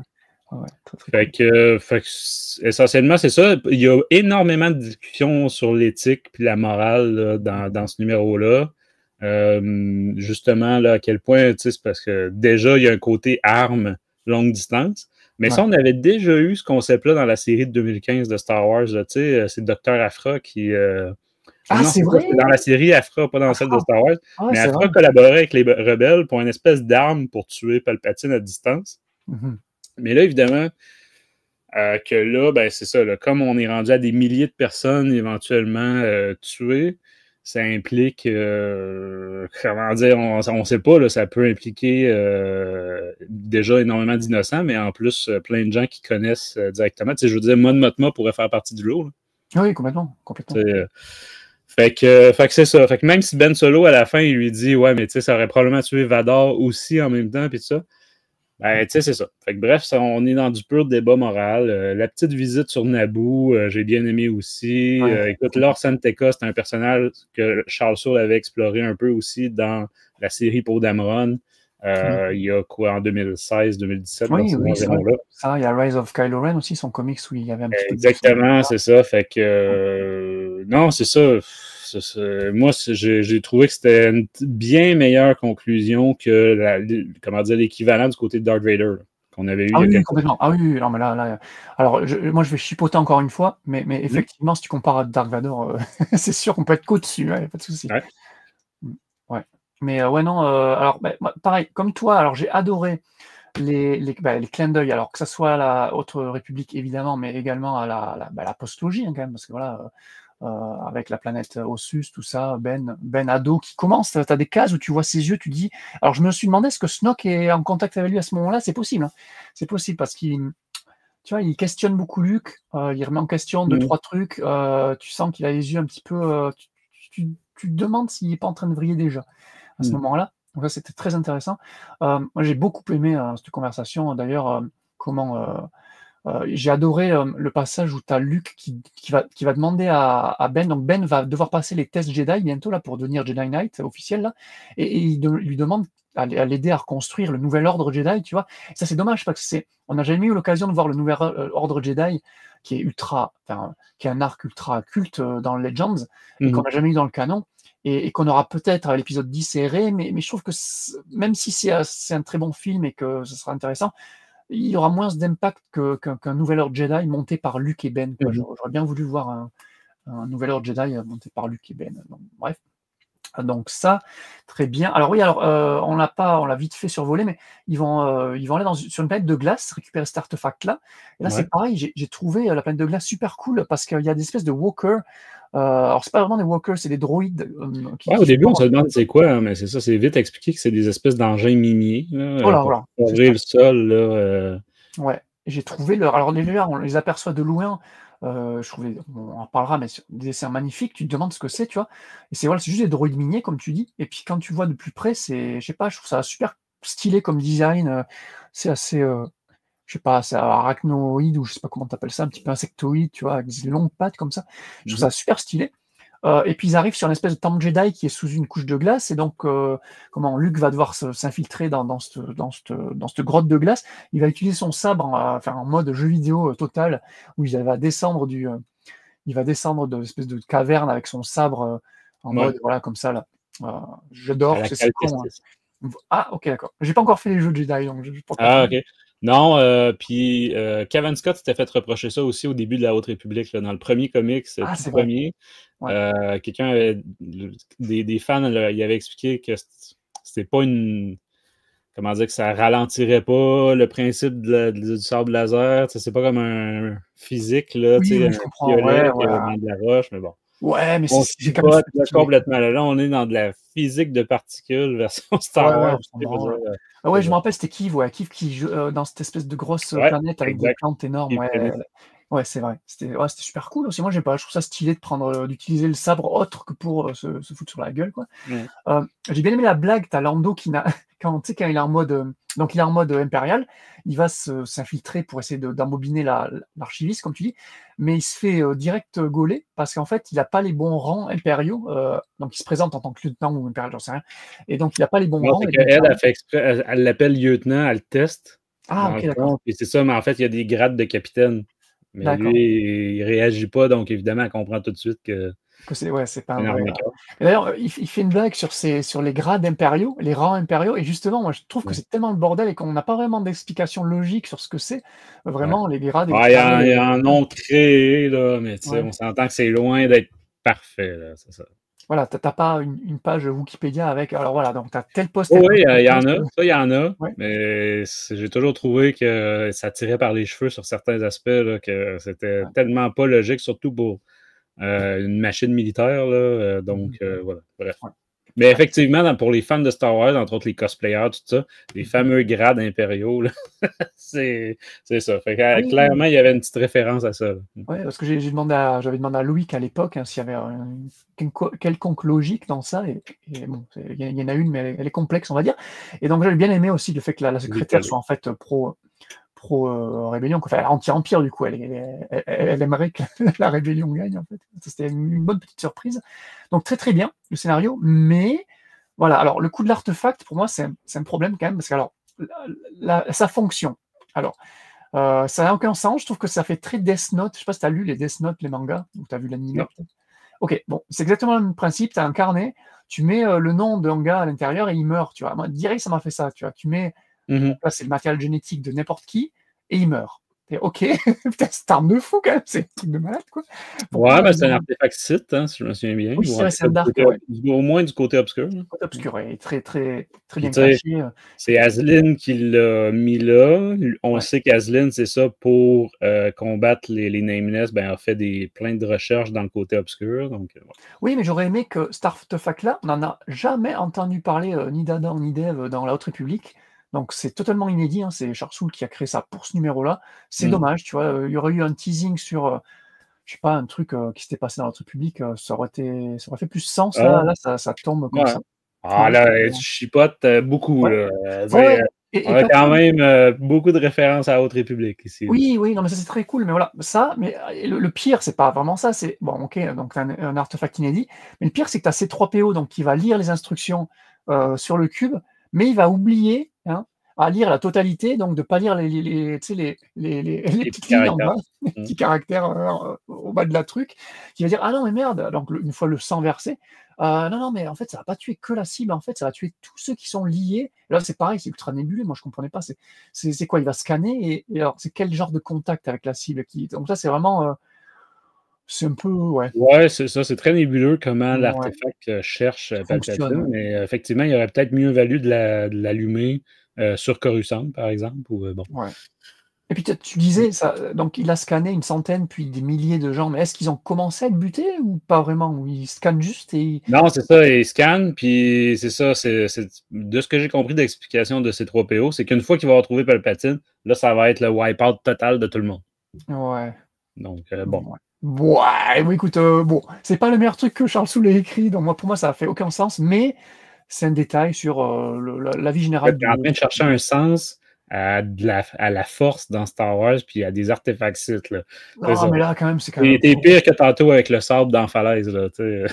ouais, ouais, très très cool. Fait que essentiellement, c'est ça. Il y a énormément de discussions sur l'éthique puis la morale là, dans ce numéro-là. Justement, là, à quel point, tu sais, c'est parce que déjà, il y a un côté arme longue distance. Mais Ouais. ça, on avait déjà eu ce concept-là dans la série de 2015 de Star Wars. Là, tu sais, c'est Dr. Aphra qui. Ah, Non, c'est c'est ça, vrai! c'est dans la série Aphra, pas dans celle de Afra! Star Wars. Ah ouais, Mais c'est vrai. Aphra collaborait avec les rebelles pour une espèce d'arme pour tuer Palpatine à distance. Mhm. Mais là, évidemment, que là, ben, c'est ça, là, comme on est rendu à des milliers de personnes éventuellement tuées, ça implique, comment dire, on sait pas, là, ça peut impliquer déjà énormément d'innocents, mais en plus, plein de gens qui connaissent directement. Tu sais, je veux dire, Mon Mothma pourrait faire partie du lot. Oui, complètement. Fait que c'est ça. Fait que même si Ben Solo, à la fin, il lui dit « Ouais, mais tu sais, ça aurait probablement tué Vador aussi en même temps, puis tout ça. » Ben, tu sais, c'est ça. Fait que bref, on est dans du pur débat moral. La petite visite sur Naboo, j'ai bien aimé aussi. Écoute, Lor San Tekka, c'est un personnage que Charles Soule avait exploré un peu aussi dans la série Poe Dameron. Il y a quoi, en 2016-2017, dans ces environs-là. Ça, il y a Rise of Kylo Ren aussi, son comics où il y avait un petit peu... Exactement, c'est ça. Fait que... non, c'est ça. Moi, j'ai trouvé que c'était une bien meilleure conclusion que l'équivalent du côté de Darth Vader qu'on avait eu. Ah oui, complètement. Ah oui, non, mais là... Alors, moi, je vais chipoter encore une fois, mais effectivement, si tu compares à Darth Vader, c'est sûr qu'on peut être qu'au-dessus, pas de souci. Ouais. Mais ouais, non, alors, pareil, comme toi, alors j'ai adoré les clins d'œil, alors que ça soit à la Haute République, évidemment, mais également à la postlogie, quand même, parce que voilà... avec la planète Ossus, tout ça, Ben ado qui commence, tu as des cases où tu vois ses yeux, tu dis... Alors je me suis demandé, est-ce que Snoke est en contact avec lui à ce moment-là? C'est possible, hein. C'est possible parce qu'il, tu vois, il questionne beaucoup Luke, il remet en question 2-3 trucs, tu sens qu'il a les yeux un petit peu... tu te demandes s'il n'est pas en train de vriller déjà à ce moment-là. Donc ça, c'était très intéressant. Moi, j'ai beaucoup aimé cette conversation, d'ailleurs, j'ai adoré le passage où tu as Luke qui va demander à Ben, donc Ben va devoir passer les tests Jedi bientôt là, pour devenir Jedi Knight officiel, là, et il lui demande à l'aider à reconstruire le nouvel ordre Jedi, tu vois. Et ça, c'est dommage parce que on n'a jamais eu l'occasion de voir le nouvel ordre Jedi qui est qui est un arc ultra culte dans Legends, et qu'on n'a jamais eu dans le canon, et qu'on aura peut-être à l'épisode 10 et Rey, mais je trouve que même si c'est un très bon film et que ce sera intéressant, il y aura moins d'impact qu'un nouvel ordre Jedi monté par Luke et Ben. J'aurais bien voulu voir un nouvel ordre Jedi monté par Luke et Ben. Donc, bref. Donc ça, très bien. Alors oui, on l'a vite fait survoler, mais ils vont aller sur une planète de glace, récupérer cet artefact-là. Et là, c'est pareil, j'ai trouvé la planète de glace super cool parce qu'il y a des espèces de walkers. Alors, c'est pas vraiment des walkers, c'est des droïdes. Au début, on se demande c'est quoi, hein, mais c'est ça, c'est vite expliqué que c'est des espèces d'engins miniers pour ouvrir le sol. Là, Ouais, j'ai trouvé alors déjà, on les aperçoit de loin. Je trouvais, on en parlera, mais des dessins magnifiques, tu te demandes ce que c'est, tu vois. Et c'est juste des droïdes miniers, comme tu dis. Et puis quand tu vois de plus près, je sais pas, je trouve ça super stylé comme design. C'est assez, je sais pas, c'est arachnoïde, ou je sais pas comment t'appelles ça, un petit peu insectoïde, tu vois, avec des longues pattes comme ça. Je trouve ça super stylé. Et puis ils arrivent sur une espèce de temple Jedi qui est sous une couche de glace, et donc Luke va devoir s'infiltrer dans cette grotte de glace. Il va utiliser son sabre en mode jeu vidéo total, où il va descendre de l'espèce de caverne avec son sabre en mode voilà comme ça là. J'adore, c'est con. Hein. Ah ok, d'accord. J'ai pas encore fait les jeux de Jedi, donc je peux pas. Ok. Non, puis Kevin Scott s'était fait reprocher ça aussi au début de la Haute République, là, dans le premier comics, tout premier. Quelqu'un avait, des fans, là, il avait expliqué que c'était pas une... Comment dire, que ça ralentirait pas le principe du sable laser. C'est pas comme un physique, là, oui, un je comprends. violet dans de la roche, mais bon. Ouais, mais c'est pas complètement là. Là, on est dans de la physique de particules version Star Wars. Je me rappelle, c'était Keeve qui joue dans cette espèce de grosse planète avec des plantes énormes. Ouais, c'est vrai. C'était super cool aussi. Moi, je trouve ça stylé d'utiliser le sabre autre que pour se foutre sur la gueule, quoi. J'ai bien aimé la blague. T'as Lando quand il est en mode, donc il est en mode impérial, il va s'infiltrer pour essayer d'embobiner l'archiviste, comme tu dis, mais il se fait direct gauler parce qu'en fait, il n'a pas les bons rangs impériaux. Donc, il se présente en tant que lieutenant ou impérial, j'en sais rien. Et donc, il n'a pas les bons rangs. Elle fait exprès, elle l'appelle lieutenant, elle le teste. Ah, ok, d'accord. Et c'est ça, mais en fait, il y a des grades de capitaine. Mais lui, il réagit pas, donc évidemment, elle comprend tout de suite que c'est pas un vrai. Et d'ailleurs, il fait une blague sur les grades impériaux, les rangs impériaux, et justement, moi, je trouve que c'est tellement le bordel et qu'on n'a pas vraiment d'explication logique sur ce que c'est. Vraiment, les grades. Il y a un nom créé, là, mais on s'entend que c'est loin d'être parfait, là, c'est ça. Voilà, t'as pas une page Wikipédia avec. Alors voilà, donc t'as tel poste. Oui, il y en a. Ça, il y en a. Ouais. Mais j'ai toujours trouvé que ça tirait par les cheveux sur certains aspects, là, que c'était tellement pas logique, surtout pour une machine militaire. Là, donc, voilà. Bref. Ouais. Mais effectivement, pour les fans de Star Wars, entre autres les cosplayers, tout ça, les fameux grades impériaux, là, c'est ça. Fait que, Oui, clairement, il y avait une petite référence à ça. Là. ouais, parce que j'avais demandé à Loïc à l'époque s'il y avait une quelconque logique dans ça, et bon, il y en a une, mais elle est complexe, on va dire. Et donc j'avais bien aimé aussi le fait que la secrétaire soit en fait pro rébellion, enfin anti-empire du coup, elle aimerait que la rébellion gagne en fait. C'était une bonne petite surprise. Donc très très bien le scénario, mais voilà. Alors le coup de l'artefact pour moi c'est un problème quand même parce que alors sa fonction. Alors ça n'a aucun sens. Je trouve que ça fait très Death Note. Je sais pas si tu as lu les Death Note, les mangas, ou tu as vu l'anime. Non. Ok, bon, c'est exactement le même principe. Tu as un carnet, tu mets le nom d'un gars à l'intérieur et il meurt. Tu vois, moi, direct, ça m'a fait ça. Tu vois, tu mets, là, c'est le matériel génétique de n'importe qui et il meurt. Et ok, putain, c'est un arme de fou quand même, c'est un truc de malade quoi. Ouais, mais c'est un artefact site, hein, si je me souviens bien. Oui, c'est vrai, c'est un dark, ouais. Au moins du côté obscur. Là. Côté obscur, ouais, très, très, très bien Tu sais, caché. c'est Ashlyn qui l'a mis là. On Ouais. sait qu'Ashlyn, c'est ça, pour combattre les Nameless, ben, a fait plein de recherches dans le côté obscur. Donc, ouais. Oui, mais j'aurais aimé que cet artefact-là, on n'en a jamais entendu parler, ni d'Adam ni d'Ève dans la Haute République. Donc c'est totalement inédit, hein, c'est Charles Soule qui a créé ça pour ce numéro-là. C'est dommage, tu vois, il y aurait eu un teasing sur, je sais pas, un truc qui s'était passé dans la Haute République, ça aurait fait plus sens. Ah, Là, ça tombe comme ouais. ça. Ah là, tu chipotes beaucoup. Ouais. Là. Ouais, On a quand même beaucoup de références à la Haute République ici. Oui, oui, non, mais ça c'est très cool, mais voilà, ça, mais le pire, c'est pas vraiment ça, c'est bon, ok, donc t'as un artefact inédit, mais le pire, c'est que tu as C3PO, donc qui va lire les instructions sur le cube, mais il va oublier hein, à lire la totalité, donc de pas lire tu sais, les petites lignes en bas, les petits caractères au bas de la truc, qui va dire ah non, mais merde, donc une fois le sang versé, non, non, mais en fait, ça va pas tuer que la cible, en fait, ça va tuer tous ceux qui sont liés. Et là, c'est pareil, c'est ultra nébuleux, moi je comprenais pas. C'est quoi? Il va scanner et alors c'est quel genre de contact avec la cible qui. Donc ça, c'est vraiment. C'est un peu. Ouais. Ouais, c'est ça, c'est très nébuleux comment Ouais. l'artefact cherche Fonctionne. Palpatine, Ouais. mais effectivement, il aurait peut-être mieux valu de l'allumer sur Coruscant, par exemple. Ou, bon. Ouais. Et puis tu disais, ça, donc il a scanné une centaine, puis des milliers de gens, mais est-ce qu'ils ont commencé à être butés ou pas vraiment? Ou ils scannent juste et. Non, c'est ça, il scanne, puis c'est ça, de ce que j'ai compris d'explication de ces 3PO, c'est qu'une fois qu'il va retrouver Palpatine, là, ça va être le wipe-out total de tout le monde. Ouais. Donc, bon. Ouais, bon, écoute, bon, c'est pas le meilleur truc que Charles Soule ait écrit, donc moi, pour moi, ça a fait aucun sens, mais c'est un détail sur la vie générale. Tu es en train de chercher un sens à la force dans Star Wars, puis à des artefacts sites, là. Non, mais là, quand même, c'est quand même. T'es pire que tantôt avec le sable dans la falaise, là, tu sais.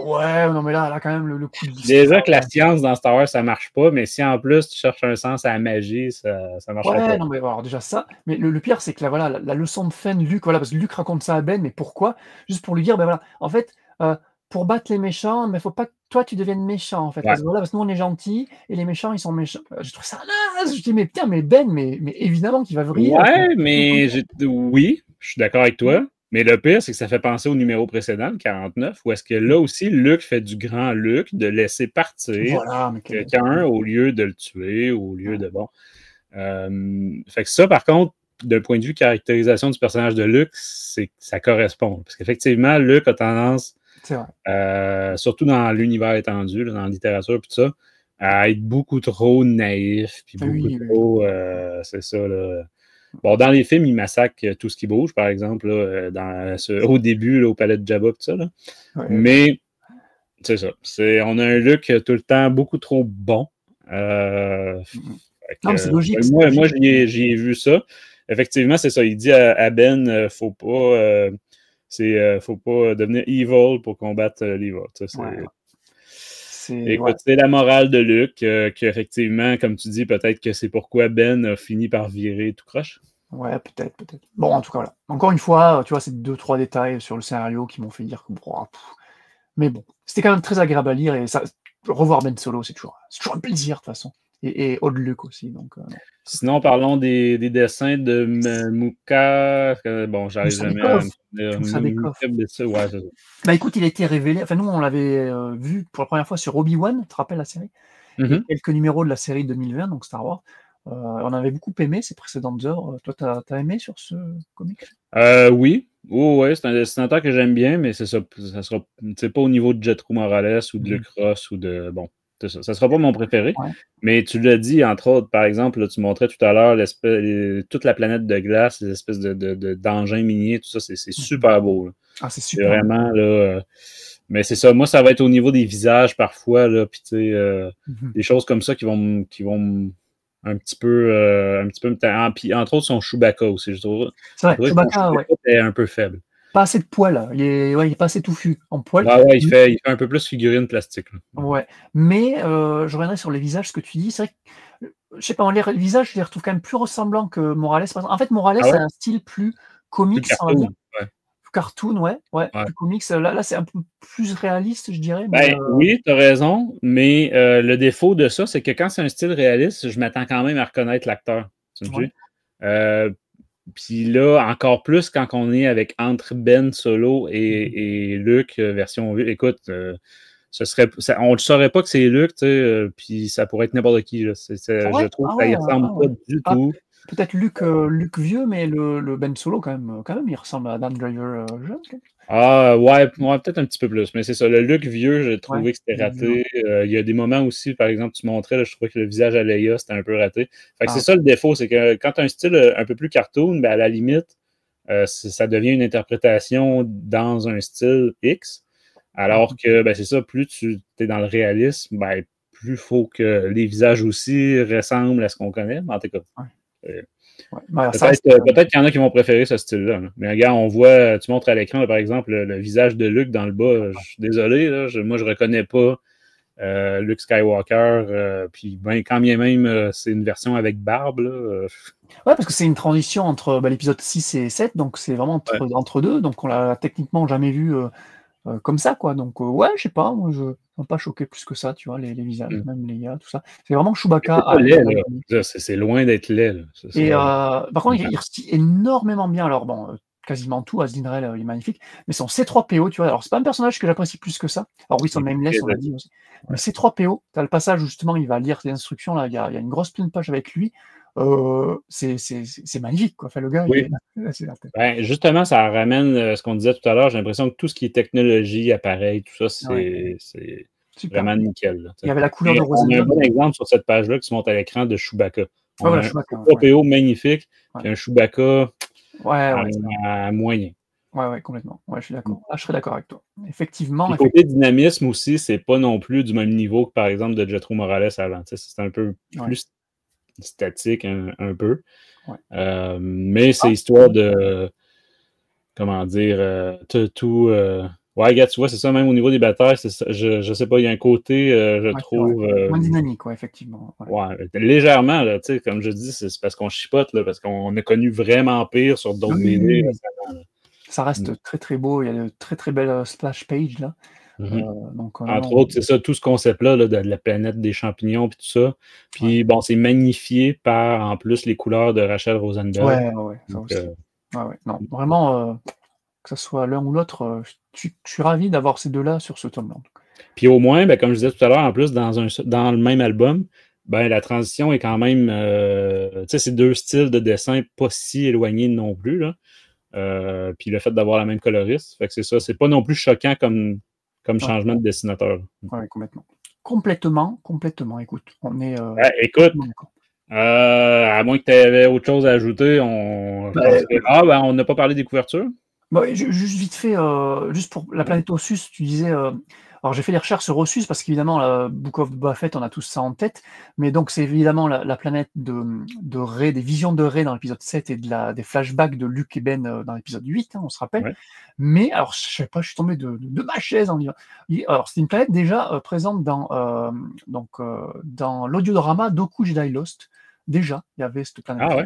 Ouais, non, mais là, quand même, le coup de Déjà que la science dans Star Wars, ça marche pas, mais si en plus tu cherches un sens à la magie, ça marcherait pas. Ouais, non, mais alors déjà ça, mais le pire, c'est que voilà, la leçon de fin de Luke, voilà, parce que Luke raconte ça à Ben, mais pourquoi? Juste pour lui dire, ben voilà, en fait, pour battre les méchants, mais faut pas que toi tu deviennes méchant, en fait. Ouais. Parce que voilà, parce que nous on est gentils et les méchants ils sont méchants. Je trouve ça naze. Je dis, mais putain, mais Ben, mais évidemment qu'il va vriller. Ouais, mais oui, je suis d'accord avec toi. Mais le pire, c'est que ça fait penser au numéro précédent, le 49, où est-ce que là aussi, Luke fait du grand Luke, de laisser partir Voilà, mais quelqu'un au lieu de le tuer, au lieu de bon. Fait que ça, par contre, d'un point de vue caractérisation du personnage de Luke, ça correspond. Parce qu'effectivement, Luke a tendance, surtout dans l'univers étendu, là, dans la littérature, tout ça, à être beaucoup trop naïf, puis beaucoup trop, c'est ça, là. Bon, dans les films, il massacre tout ce qui bouge, par exemple, là, au début, là, au palais de Jabba, tout ça. Là. Ouais. Mais, c'est ça. On a un look tout le temps beaucoup trop bon. Non, mais c'est logique. Moi j'y ai vu ça. Effectivement, c'est ça. Il dit à Ben, faut pas devenir evil pour combattre l'evil. Écoute, c'est la morale de Luke, qu'effectivement, comme tu dis, peut-être que c'est pourquoi Ben a fini par virer tout croche. Ouais, peut-être. Bon, en tout cas, voilà. Encore une fois, tu vois, c'est 2-3 détails sur le scénario qui m'ont fait dire que mais bon, c'était quand même très agréable à lire et ça, revoir Ben Solo, c'est toujours un plaisir de toute façon. Et Old Luke aussi. Donc, sinon, parlons des dessins de Mouka. Bon, j'arrive jamais à me dire. Ouais, bah écoute, il a été révélé. Enfin, nous, on l'avait vu pour la première fois sur Obi-Wan, tu te rappelles la série? Quelques numéros de la série 2020, donc Star Wars. On avait beaucoup aimé ces précédentes œuvres. Toi, t'as aimé sur ce comic? Oui. Oh, ouais, c'est un dessinateur que j'aime bien, mais c'est ça. Ça sera pas au niveau de Jetro Morales ou de Luke Ross ou de. Bon, c'est ça. Ça sera pas mon préféré. Ouais. Mais tu l'as dit, entre autres, par exemple, là, tu montrais tout à l'heure toute la planète de glace, les espèces d'engins miniers, tout ça, c'est super beau. Là. Ah, c'est C'est super. vraiment, là. Mais c'est ça, moi, ça va être au niveau des visages parfois, là, puis tu sais, des choses comme ça qui vont un petit peu puis entre autres son Chewbacca aussi, je trouve. C'est vrai, Je trouvais que son Chewbacca, ouais. Chewbacca était un peu faible. Pas assez de poils, là. Il est pas assez touffu en poils. Ouais, il fait un peu plus figurine plastique. Là. Ouais, mais je reviendrai sur les visages, ce que tu dis. C'est vrai que, je sais pas, les visages, je les retrouve quand même plus ressemblants que Morales, par exemple. En fait, Morales Ah ouais? a un style plus Plus comics, on va dire. cartoon. Ouais. Plus cartoon, ouais, Ouais. plus comics. Là, c'est un peu plus réaliste, je dirais. Mais, Ben oui, t'as raison, mais le défaut de ça, c'est que quand c'est un style réaliste, je m'attends quand même à reconnaître l'acteur. Tu me ouais. suis? Puis là, encore plus quand on est avec entre Ben Solo et Luke, version vue. Écoute, on ne saurait pas que c'est Luke, tu sais, puis ça pourrait être n'importe qui. Là. Je trouve que ça y ressemble pas du tout. Peut-être Luke vieux, mais le Ben Solo, quand même, il ressemble à Dan Driver jeune. Ah, ouais, peut-être un petit peu plus, mais c'est ça. Le Luke vieux, j'ai trouvé que c'était raté. Il y a des moments aussi, par exemple, tu montrais, là, je trouvais que le visage à Leia, c'était un peu raté. Fait que c'est ça le défaut, c'est que quand tu as un style un peu plus cartoon, ben, à la limite, ça devient une interprétation dans un style X. Alors que, ben, c'est ça, plus tu es dans le réalisme, ben, plus il faut que les visages aussi ressemblent à ce qu'on connaît. En tout cas. Peut-être qu'il y en a qui vont préférer ce style-là. Là. Mais regarde, on voit, tu montres à l'écran, là, par exemple, le visage de Luke dans le bas. Je suis désolé, là, moi, je reconnais pas Luke Skywalker. Puis, ben, quand bien même, c'est une version avec barbe. Là, ouais, parce que c'est une transition entre l'épisode 6 et 7, donc c'est vraiment entre deux. Donc, on l'a techniquement jamais vu comme ça, quoi. Donc, ouais, je sais pas, moi, je ne m'a pas choqué plus que ça, tu vois, les visages, même les gars, tout ça. C'est vraiment Chewbacca. C'est loin d'être laid. Là. Et par contre, il restit énormément bien. Alors, bon, quasiment tout, Asdinrel, il est magnifique, mais son C3PO, tu vois, alors c'est pas un personnage que j'apprécie plus que ça. Alors oui, son nameless, on l'a dit aussi. Mais C3PO, tu as le passage où justement il va lire les instructions, là, il y a une grosse pleine page avec lui. C'est magnifique, quoi. Enfin, le gars, oui. Ben, justement, ça ramène ce qu'on disait tout à l'heure. J'ai l'impression que tout ce qui est technologie, appareil, tout ça, c'est vraiment nickel. Là, il y avait la couleur de Rosenberg. On a un bon exemple sur cette page-là qui se montre à l'écran de Chewbacca. On a un C3PO magnifique, puis un Chewbacca à moyen. Ouais, complètement. Ouais, je suis d'accord. Ah, je serais d'accord avec toi. Effectivement. Le côté dynamisme aussi, c'est pas non plus du même niveau que, par exemple, de Jetro Morales avant. C'est un peu plus statique, un peu. Ouais. Mais c'est histoire de. Comment dire. Tout. Ouais, regarde, tu vois, c'est ça, même au niveau des batailles, je sais pas, il y a un côté, je trouve. Moins dynamique, effectivement. Ouais, légèrement, là, tu sais, comme je dis, c'est parce qu'on chipote, là, parce qu'on a connu vraiment pire sur d'autres BD récemment. Ça reste très très beau, il y a de très très belles splash pages là. Donc, entre autres, c'est ça, tout ce concept-là de la planète des champignons puis tout ça. Puis bon, c'est magnifié par en plus les couleurs de Rachel Rosenberg. Ouais, ça aussi. Non, vraiment, que ce soit l'un ou l'autre, je suis ravi d'avoir ces deux-là sur ce tome-là. Puis au moins, ben, comme je disais tout à l'heure, en plus, dans le même album, ben, la transition est quand même. Tu sais, c'est deux styles de dessin pas si éloignés non plus. Là. Puis le fait d'avoir la même coloriste, fait que c'est ça. C'est pas non plus choquant comme changement de dessinateur. Oui, complètement. Écoute, on est. Écoute, à moins que tu avais autre chose à ajouter, on n'a pas parlé des couvertures? Juste vite fait, juste pour la planète Ossus, tu disais. Alors j'ai fait des recherches sur Ossus parce qu'évidemment, la Book of Boba Fett, on a tous ça en tête. Mais donc c'est évidemment la planète de Rey, des visions de Rey dans l'épisode 7 et des flashbacks de Luke et Ben dans l'épisode 8, on se rappelle. Ouais. Mais alors, je sais pas, je suis tombé de ma chaise en disant. Alors c'est une planète déjà présente dans l'audiodrama Doku Jedi Lost. Déjà, il y avait cette planète. Ah ouais.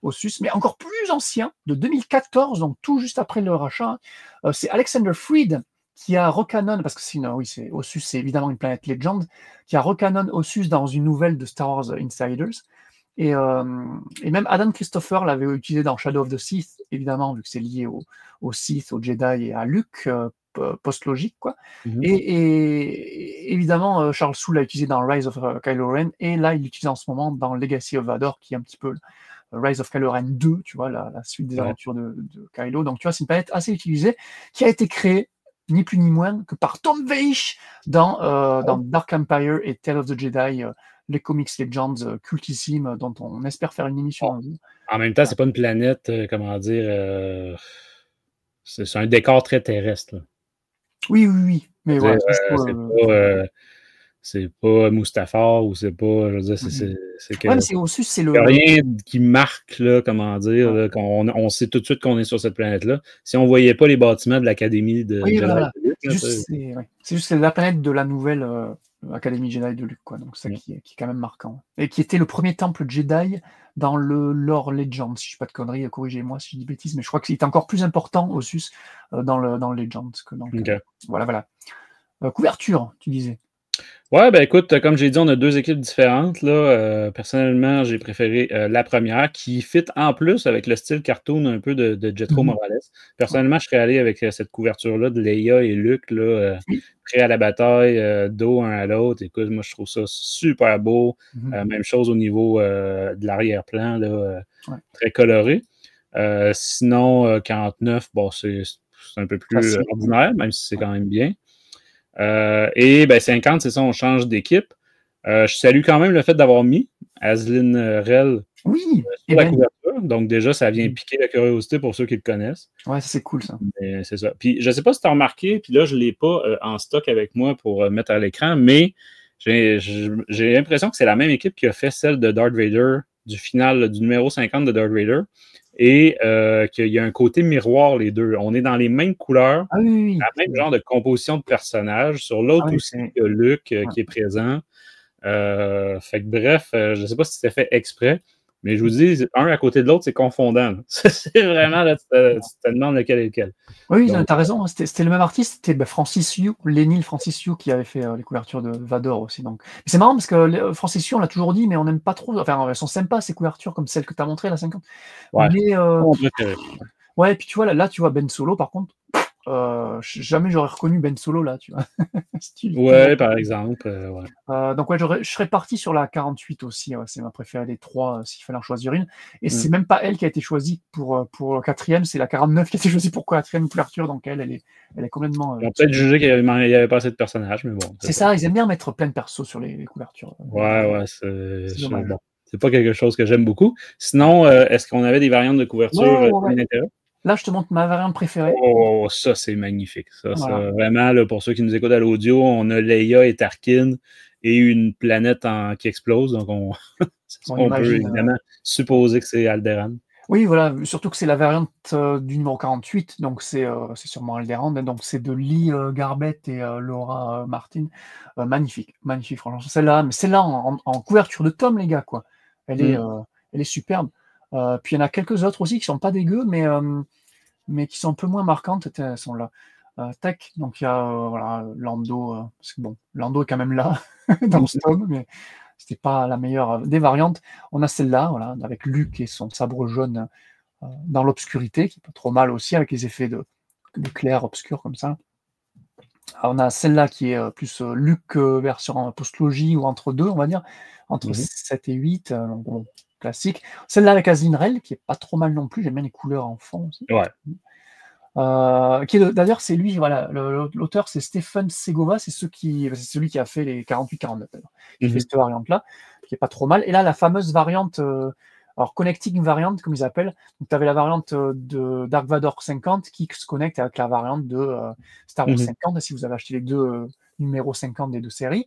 Ossus, mais encore plus ancien, de 2014, donc tout juste après le rachat. C'est Alexander Freed qui a recanon, parce que c'est Ossus, c'est évidemment une planète Legend, qui a recanon Ossus dans une nouvelle de Star Wars Insiders. Et même Adam Christopher l'avait utilisé dans Shadow of the Sith, évidemment, vu que c'est lié au Sith, au Jedi et à Luke, post-logique, quoi. Et évidemment, Charles Soule l'a utilisé dans Rise of Kylo Ren, et là, il l'utilise en ce moment dans Legacy of Vador, qui est un petit peu Rise of Kylo Ren 2, tu vois, la suite des aventures de Kylo. Donc, tu vois, c'est une planète assez utilisée qui a été créée, ni plus ni moins, que par Tom Veitch dans Dark Empire et Tale of the Jedi, les comics Legends cultissimes dont on espère faire une émission. En même temps, c'est pas une planète, comment dire, c'est un décor très terrestre. Là. Oui. Mais voilà, c'est pas Mustafar ou c'est pas, je veux dire, c'est que... Ouais, mais c'est aussi, c'est Il n'y a rien qui marque, là, comment dire, là, on sait tout de suite qu'on est sur cette planète-là. Si on ne voyait pas les bâtiments de l'Académie de Jedi voilà. de Luke, c'est juste la planète de la nouvelle Académie Jedi de Luke, quoi. Donc ça qui est quand même marquant. Et qui était le premier temple Jedi dans le lore Legends. Si je ne dis pas de conneries, corrigez-moi si je dis bêtises, mais je crois qu'il est encore plus important au sus dans le Legends. Voilà. Couverture, tu disais. Ouais, ben écoute, comme j'ai dit, on a 2 équipes différentes. Là. Personnellement, j'ai préféré la première qui fit en plus avec le style cartoon un peu de Jetro Morales. Personnellement, je serais allé avec cette couverture-là de Leia et Luke, là, prêts à la bataille, dos un à l'autre. Écoute, moi, je trouve ça super beau. Même chose au niveau de l'arrière-plan, là, très coloré. Sinon, 49, bon, c'est un peu plus ordinaire, même si c'est quand même bien. Et ben 50, c'est ça, on change d'équipe. Je salue quand même le fait d'avoir mis Aslyn Rel sur la couverture. Donc déjà, ça vient piquer la curiosité pour ceux qui le connaissent. Ouais, c'est cool ça. Mais c'est ça. Puis je sais pas si tu as remarqué, puis là, je ne l'ai pas en stock avec moi pour mettre à l'écran, mais j'ai l'impression que c'est la même équipe qui a fait celle de Darth Vader, du final du numéro 50 de Darth Vader. Et qu'il y a un côté miroir, les deux. On est dans les mêmes couleurs, la même genre de composition de personnages. Sur l'autre aussi, il y a Luke qui est présent. Fait que bref, je ne sais pas si c'était fait exprès, mais je vous dis, un à côté de l'autre, c'est confondant. C'est vraiment, là, tu te demandes lequel est lequel. Oui, tu as raison. C'était le même artiste, c'était Francis Yu, Lenil Francis Yu, qui avait fait les couvertures de Vador aussi. Donc. C'est marrant parce que Francis Yu, on l'a toujours dit, mais on n'aime pas trop. Enfin, elles sont sympas, ces couvertures, comme celle que tu as montrée, la 50. Ouais, mais, ouais, et puis tu vois, là, tu vois Ben Solo, par contre. Jamais j'aurais reconnu Ben Solo là, tu vois. Ouais, par exemple. Donc je serais parti sur la 48 aussi, c'est ma préférée des 3 s'il fallait en choisir une. Et c'est même pas elle qui a été choisie pour quatrième, c'est la 49 qui a été choisie pour quatrième couverture, donc elle est complètement... Ils ont peut-être jugé qu'il n'y avait pas assez de personnages, mais bon. C'est ça, ils aiment bien mettre plein de persos sur les couvertures. Ouais, c'est pas quelque chose que j'aime beaucoup. Sinon, est-ce qu'on avait des variantes de couverture d'intérêt? Là, je te montre ma variante préférée. Oh, ça, c'est magnifique. Ça, vraiment, là, pour ceux qui nous écoutent à l'audio, on a Leia et Tarkin et une planète qui explose. Donc, on peut évidemment supposer que c'est Alderaan. Oui, voilà, surtout que c'est la variante du numéro 48, donc c'est sûrement Alderaan. Donc, c'est de Lee Garbett et Laura Martin. Magnifique, franchement. Celle-là en couverture de tome, les gars, quoi. Elle est superbe. Puis il y en a quelques autres aussi qui sont pas dégueux, mais qui sont un peu moins marquantes. Elles sont là. Tac, donc il y a Lando, parce que bon, Lando est quand même là dans ce tome, mais c'était pas la meilleure des variantes. On a celle-là, voilà, avec Luke et son sabre jaune dans l'obscurité, qui est pas trop mal aussi, avec les effets de clair obscur comme ça. Alors, on a celle-là qui est plus Luke version postlogie ou entre deux, on va dire, entre 7 et 8. Donc, bon, classique. Celle-là avec Aslyn Rel, qui est pas trop mal non plus, j'aime bien les couleurs en fond aussi. Ouais. D'ailleurs, c'est lui, voilà, l'auteur c'est Stephen Segova, c'est celui qui a fait les 48-49, qui fait cette variante-là, qui est pas trop mal. Et là, la fameuse variante, alors connecting variant, comme ils appellent, donc tu avais la variante de Dark Vador 50 qui se connecte avec la variante de Star Wars 50, si vous avez acheté les deux numéros 50 des deux séries.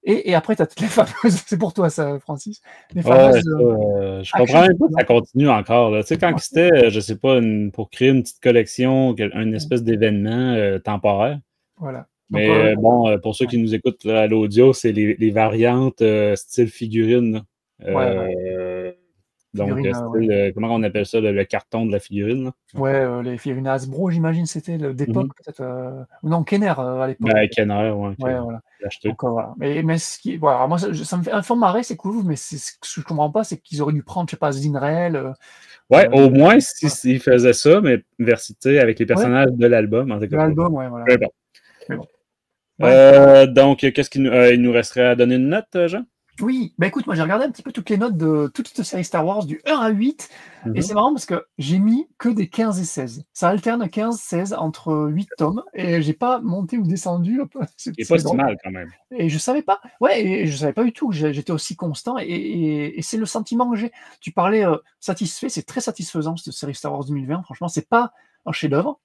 Et après, tu as toutes les fameuses. C'est pour toi, ça, Francis. Les fameuses. Je comprends un peu que ça continue encore. Tu sais, quand c'était, je sais pas, pour créer une petite collection, une espèce d'événement temporaire. Voilà. Mais bon, pour ceux qui nous écoutent là, à l'audio, c'est les variantes style figurine. Donc, comment on appelle ça, le carton de la figurine? Là? Les figurines Hasbro, j'imagine, c'était d'époque, peut-être. Non, Kenner à l'époque. Kenner, voilà. Donc, voilà. Mais moi, ça me fait un fond marrer, c'est cool, mais ce que je comprends pas, c'est qu'ils auraient dû prendre, je sais pas, Aslyn Rel. Au moins, s'ils faisaient ça, mais avec les personnages de l'album. En tout cas, l'album, voilà. Mais bon. Donc, qu'est-ce qu'il nous resterait à donner une note, Jean? Oui, bah écoute, moi j'ai regardé un petit peu toutes les notes de toute cette série Star Wars du 1 à 8, et c'est marrant parce que j'ai mis que des 15 et 16. Ça alterne 15-16 entre 8 tomes, et j'ai pas monté ou descendu, hop, Ce qui n'est pas c'est si drôle. mal quand même. Et je savais pas, ouais, et je savais pas du tout que j'étais aussi constant, et c'est le sentiment que j'ai. Tu parlais satisfait, c'est très satisfaisant cette série Star Wars 2020, franchement, c'est pas un chef-d'œuvre,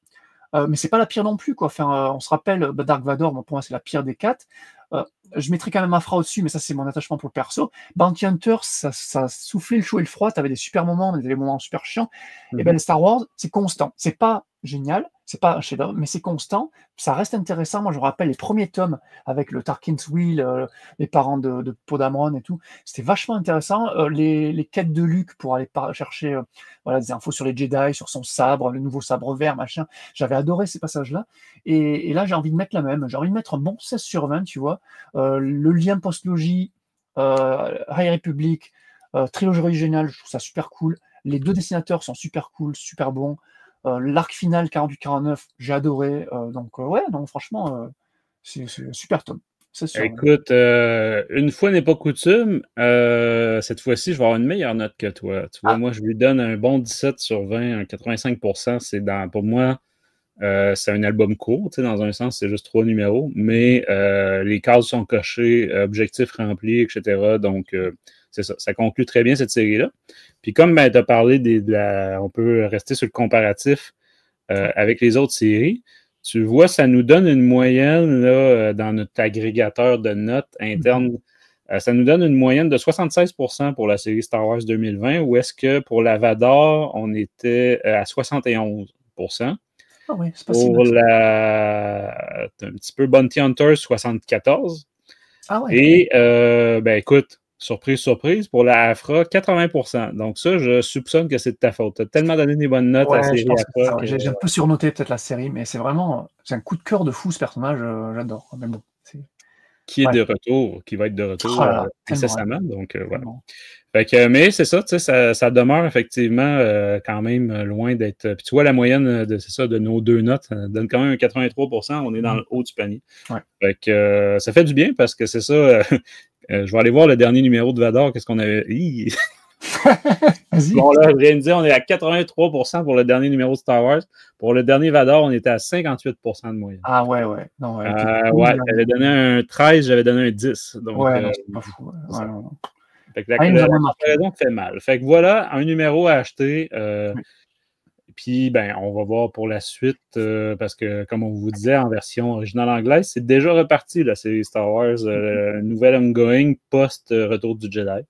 mais c'est pas la pire non plus, quoi. Enfin, on se rappelle, Dark Vador, bon, pour moi, c'est la pire des 4. Euh, je mettrais quand même Afra au-dessus, mais ça, c'est mon attachement pour le perso. Bounty Hunter, ça soufflait le chaud et le froid. T'avais des super moments, mais des moments super chiants. Et ben, Star Wars, c'est constant. C'est pas génial, c'est pas un chef-d'œuvre, mais c'est constant. Ça reste intéressant. Moi, je me rappelle les premiers tomes avec le Tarkin's Wheel, les parents de Poe Dameron et tout. C'était vachement intéressant. Les quêtes de Luke pour aller chercher voilà, des infos sur les Jedi, sur son sabre, le nouveau sabre vert, machin. J'avais adoré ces passages-là. Et là, j'ai envie de mettre la même. J'ai envie de mettre un bon 16 sur 20, tu vois. Le lien post-logie, High Republic, trilogie originale, je trouve ça super cool. Les deux dessinateurs sont super cool, super bons. L'arc final 48-49, j'ai adoré. Donc, ouais, non, franchement, c'est super top. C'est sûr. Écoute, une fois n'est pas coutume, cette fois-ci, je vais avoir une meilleure note que toi. Tu vois, moi, je lui donne un bon 17 sur 20, un 85%. Pour moi, c'est un album court, tu sais, dans un sens, c'est juste 3 numéros, mais les cases sont cochées, objectifs remplis, etc. Donc, c'est ça. Ça conclut très bien cette série-là. Puis comme tu as parlé on peut rester sur le comparatif avec les autres séries, tu vois, ça nous donne une moyenne là, dans notre agrégateur de notes interne. Ça nous donne une moyenne de 76% pour la série Star Wars 2020, ou est-ce que pour la Vador, on était à 71%. Ah oui, c'est pas si Pour mal. un petit peu Bounty Hunter, 74. Ah ouais. Et, ben écoute, surprise, surprise, pour la Afra, 80%. Donc ça, je soupçonne que c'est de ta faute. Tu as tellement donné des bonnes notes à la Ouais, je série pense que c'est Afra ça. J'ai un peu surnoté peut-être la série, mais c'est vraiment, c'est un coup de cœur de fou ce personnage, j'adore. Mais bon, qui est ouais. de retour, qui va être de Oh retour là là, tellement, incessamment. Donc, voilà. tellement. Fait que, mais c'est ça, tu sais, ça demeure effectivement quand même loin d'être. Puis tu vois, la moyenne c'est ça, de nos deux notes, ça donne quand même un 83%, on est dans le haut du panier. Ouais. Fait que ça fait du bien parce que c'est ça. Je vais aller voir le dernier numéro de Vador, qu'est-ce qu'on avait. Vas-y. Bon, là, je viens de dire, on est à 83% pour le dernier numéro de Star Wars. Pour le dernier Vador, on était à 58% de moyenne. Ah ouais, ouais. Non, ouais, Ouais, t'avais donné un 13, j'avais donné un 10. Donc, ouais, non, c'est pas fou. Ouais, c'est ça. non, non. Fait que Ah, il nous la a bien marqué. comparaison fait mal. Fait que voilà, un numéro à acheter. Oui. Puis, ben, on va voir pour la suite, parce que, comme on vous disait, en version originale anglaise, c'est déjà reparti, la série Star Wars, nouvelle ongoing post-Retour du Jedi.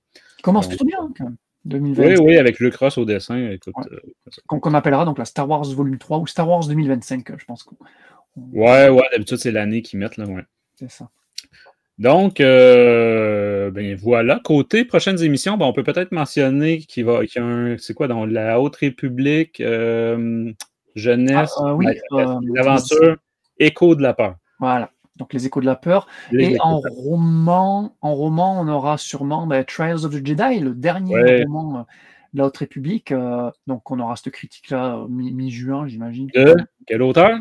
Commence Donc, plutôt bien, quand même. 2020. oui, oui, avec Luke Ross au dessin, écoute. Ouais. Qu'on appellera donc la Star Wars Volume 3 ou Star Wars 2025, je pense. Ouais, d'habitude, c'est l'année qu'ils mettent, là, ouais. C'est ça. Donc, ben voilà. Côté prochaines émissions, ben, on peut peut-être mentionner qu'il y a un. C'est quoi, dans la Haute République, jeunesse, Oui. les aventures, Écho de la peur. Voilà. Donc les Échos de la peur. Et en roman, on aura sûrement Trials of the Jedi, le dernier roman de la Haute République. Donc on aura cette critique-là mi-juin, j'imagine. De quel auteur?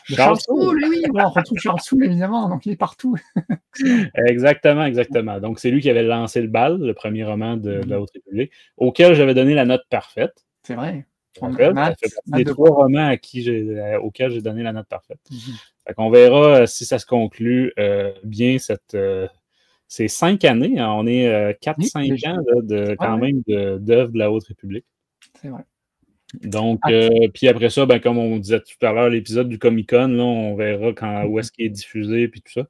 De Charles Soule, oui, voilà, on retrouve Charles Soule, évidemment, donc il est partout. Exactement. Donc c'est lui qui avait lancé le bal, le premier roman de la Haute République, auquel j'avais donné la note parfaite. C'est vrai. Ça fait partie des 3 romans auxquels j'ai donné la note parfaite. Fait qu'on verra si ça se conclut bien ces 5 années. Hein, on est 4-5 ans là, quand même d'œuvres de la Haute République. C'est vrai. Donc, puis après ça, ben, comme on disait tout à l'heure, l'épisode du Comic-Con, là, on verra où est-ce qu'il est diffusé puis tout ça.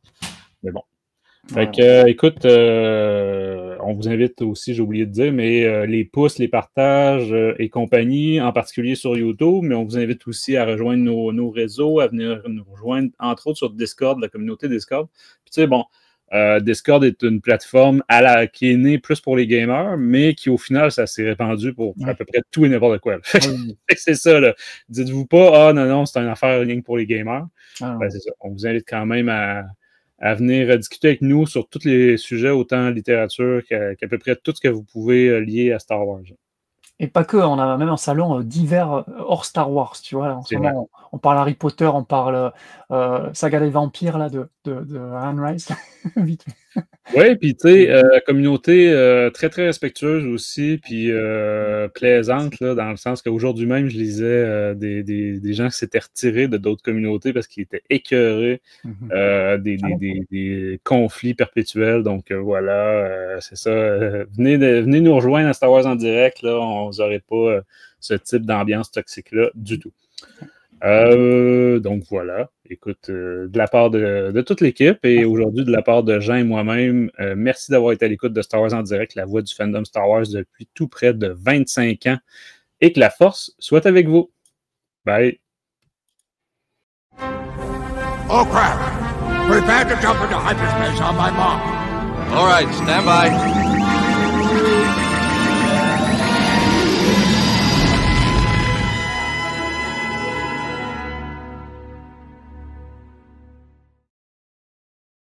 Mais bon. Fait que, écoute, on vous invite aussi, j'ai oublié de dire, mais les pouces, les partages et compagnie, en particulier sur YouTube, mais on vous invite aussi à rejoindre nos réseaux, à venir nous rejoindre, entre autres sur Discord, la communauté Discord. Puis tu sais, bon, Discord est une plateforme qui est née plus pour les gamers, mais qui au final, ça s'est répandu pour à peu près tout et n'importe quoi. Fait que c'est ça, là. Dites-vous pas, non, c'est une affaire rien que pour les gamers. Ben, c'est ça. On vous invite quand même à venir discuter avec nous sur tous les sujets, autant littérature qu'à peu près tout ce que vous pouvez lier à Star Wars. Et pas que, on a même un salon divers hors Star Wars, tu vois. En ce moment, On parle Harry Potter, on parle Saga des vampires là, de Anne Rice. Vite. Oui, puis tu sais, communauté très, très respectueuse aussi, puis plaisante, là, dans le sens qu'aujourd'hui même, je lisais des gens qui s'étaient retirés de d'autres communautés parce qu'ils étaient écœurés des conflits perpétuels. Donc voilà, c'est ça. Venez nous rejoindre à Star Wars en direct, là, on n'aurait pas ce type d'ambiance toxique-là du tout. Donc voilà, écoute, de la part de toute l'équipe et aujourd'hui de la part de Jean et moi-même, merci d'avoir été à l'écoute de Star Wars en direct, la voix du fandom Star Wars depuis tout près de 25 ans et que la force soit avec vous. Bye! Oh crap! Prepare to jump into hyperspace on my mark. All right, stand by.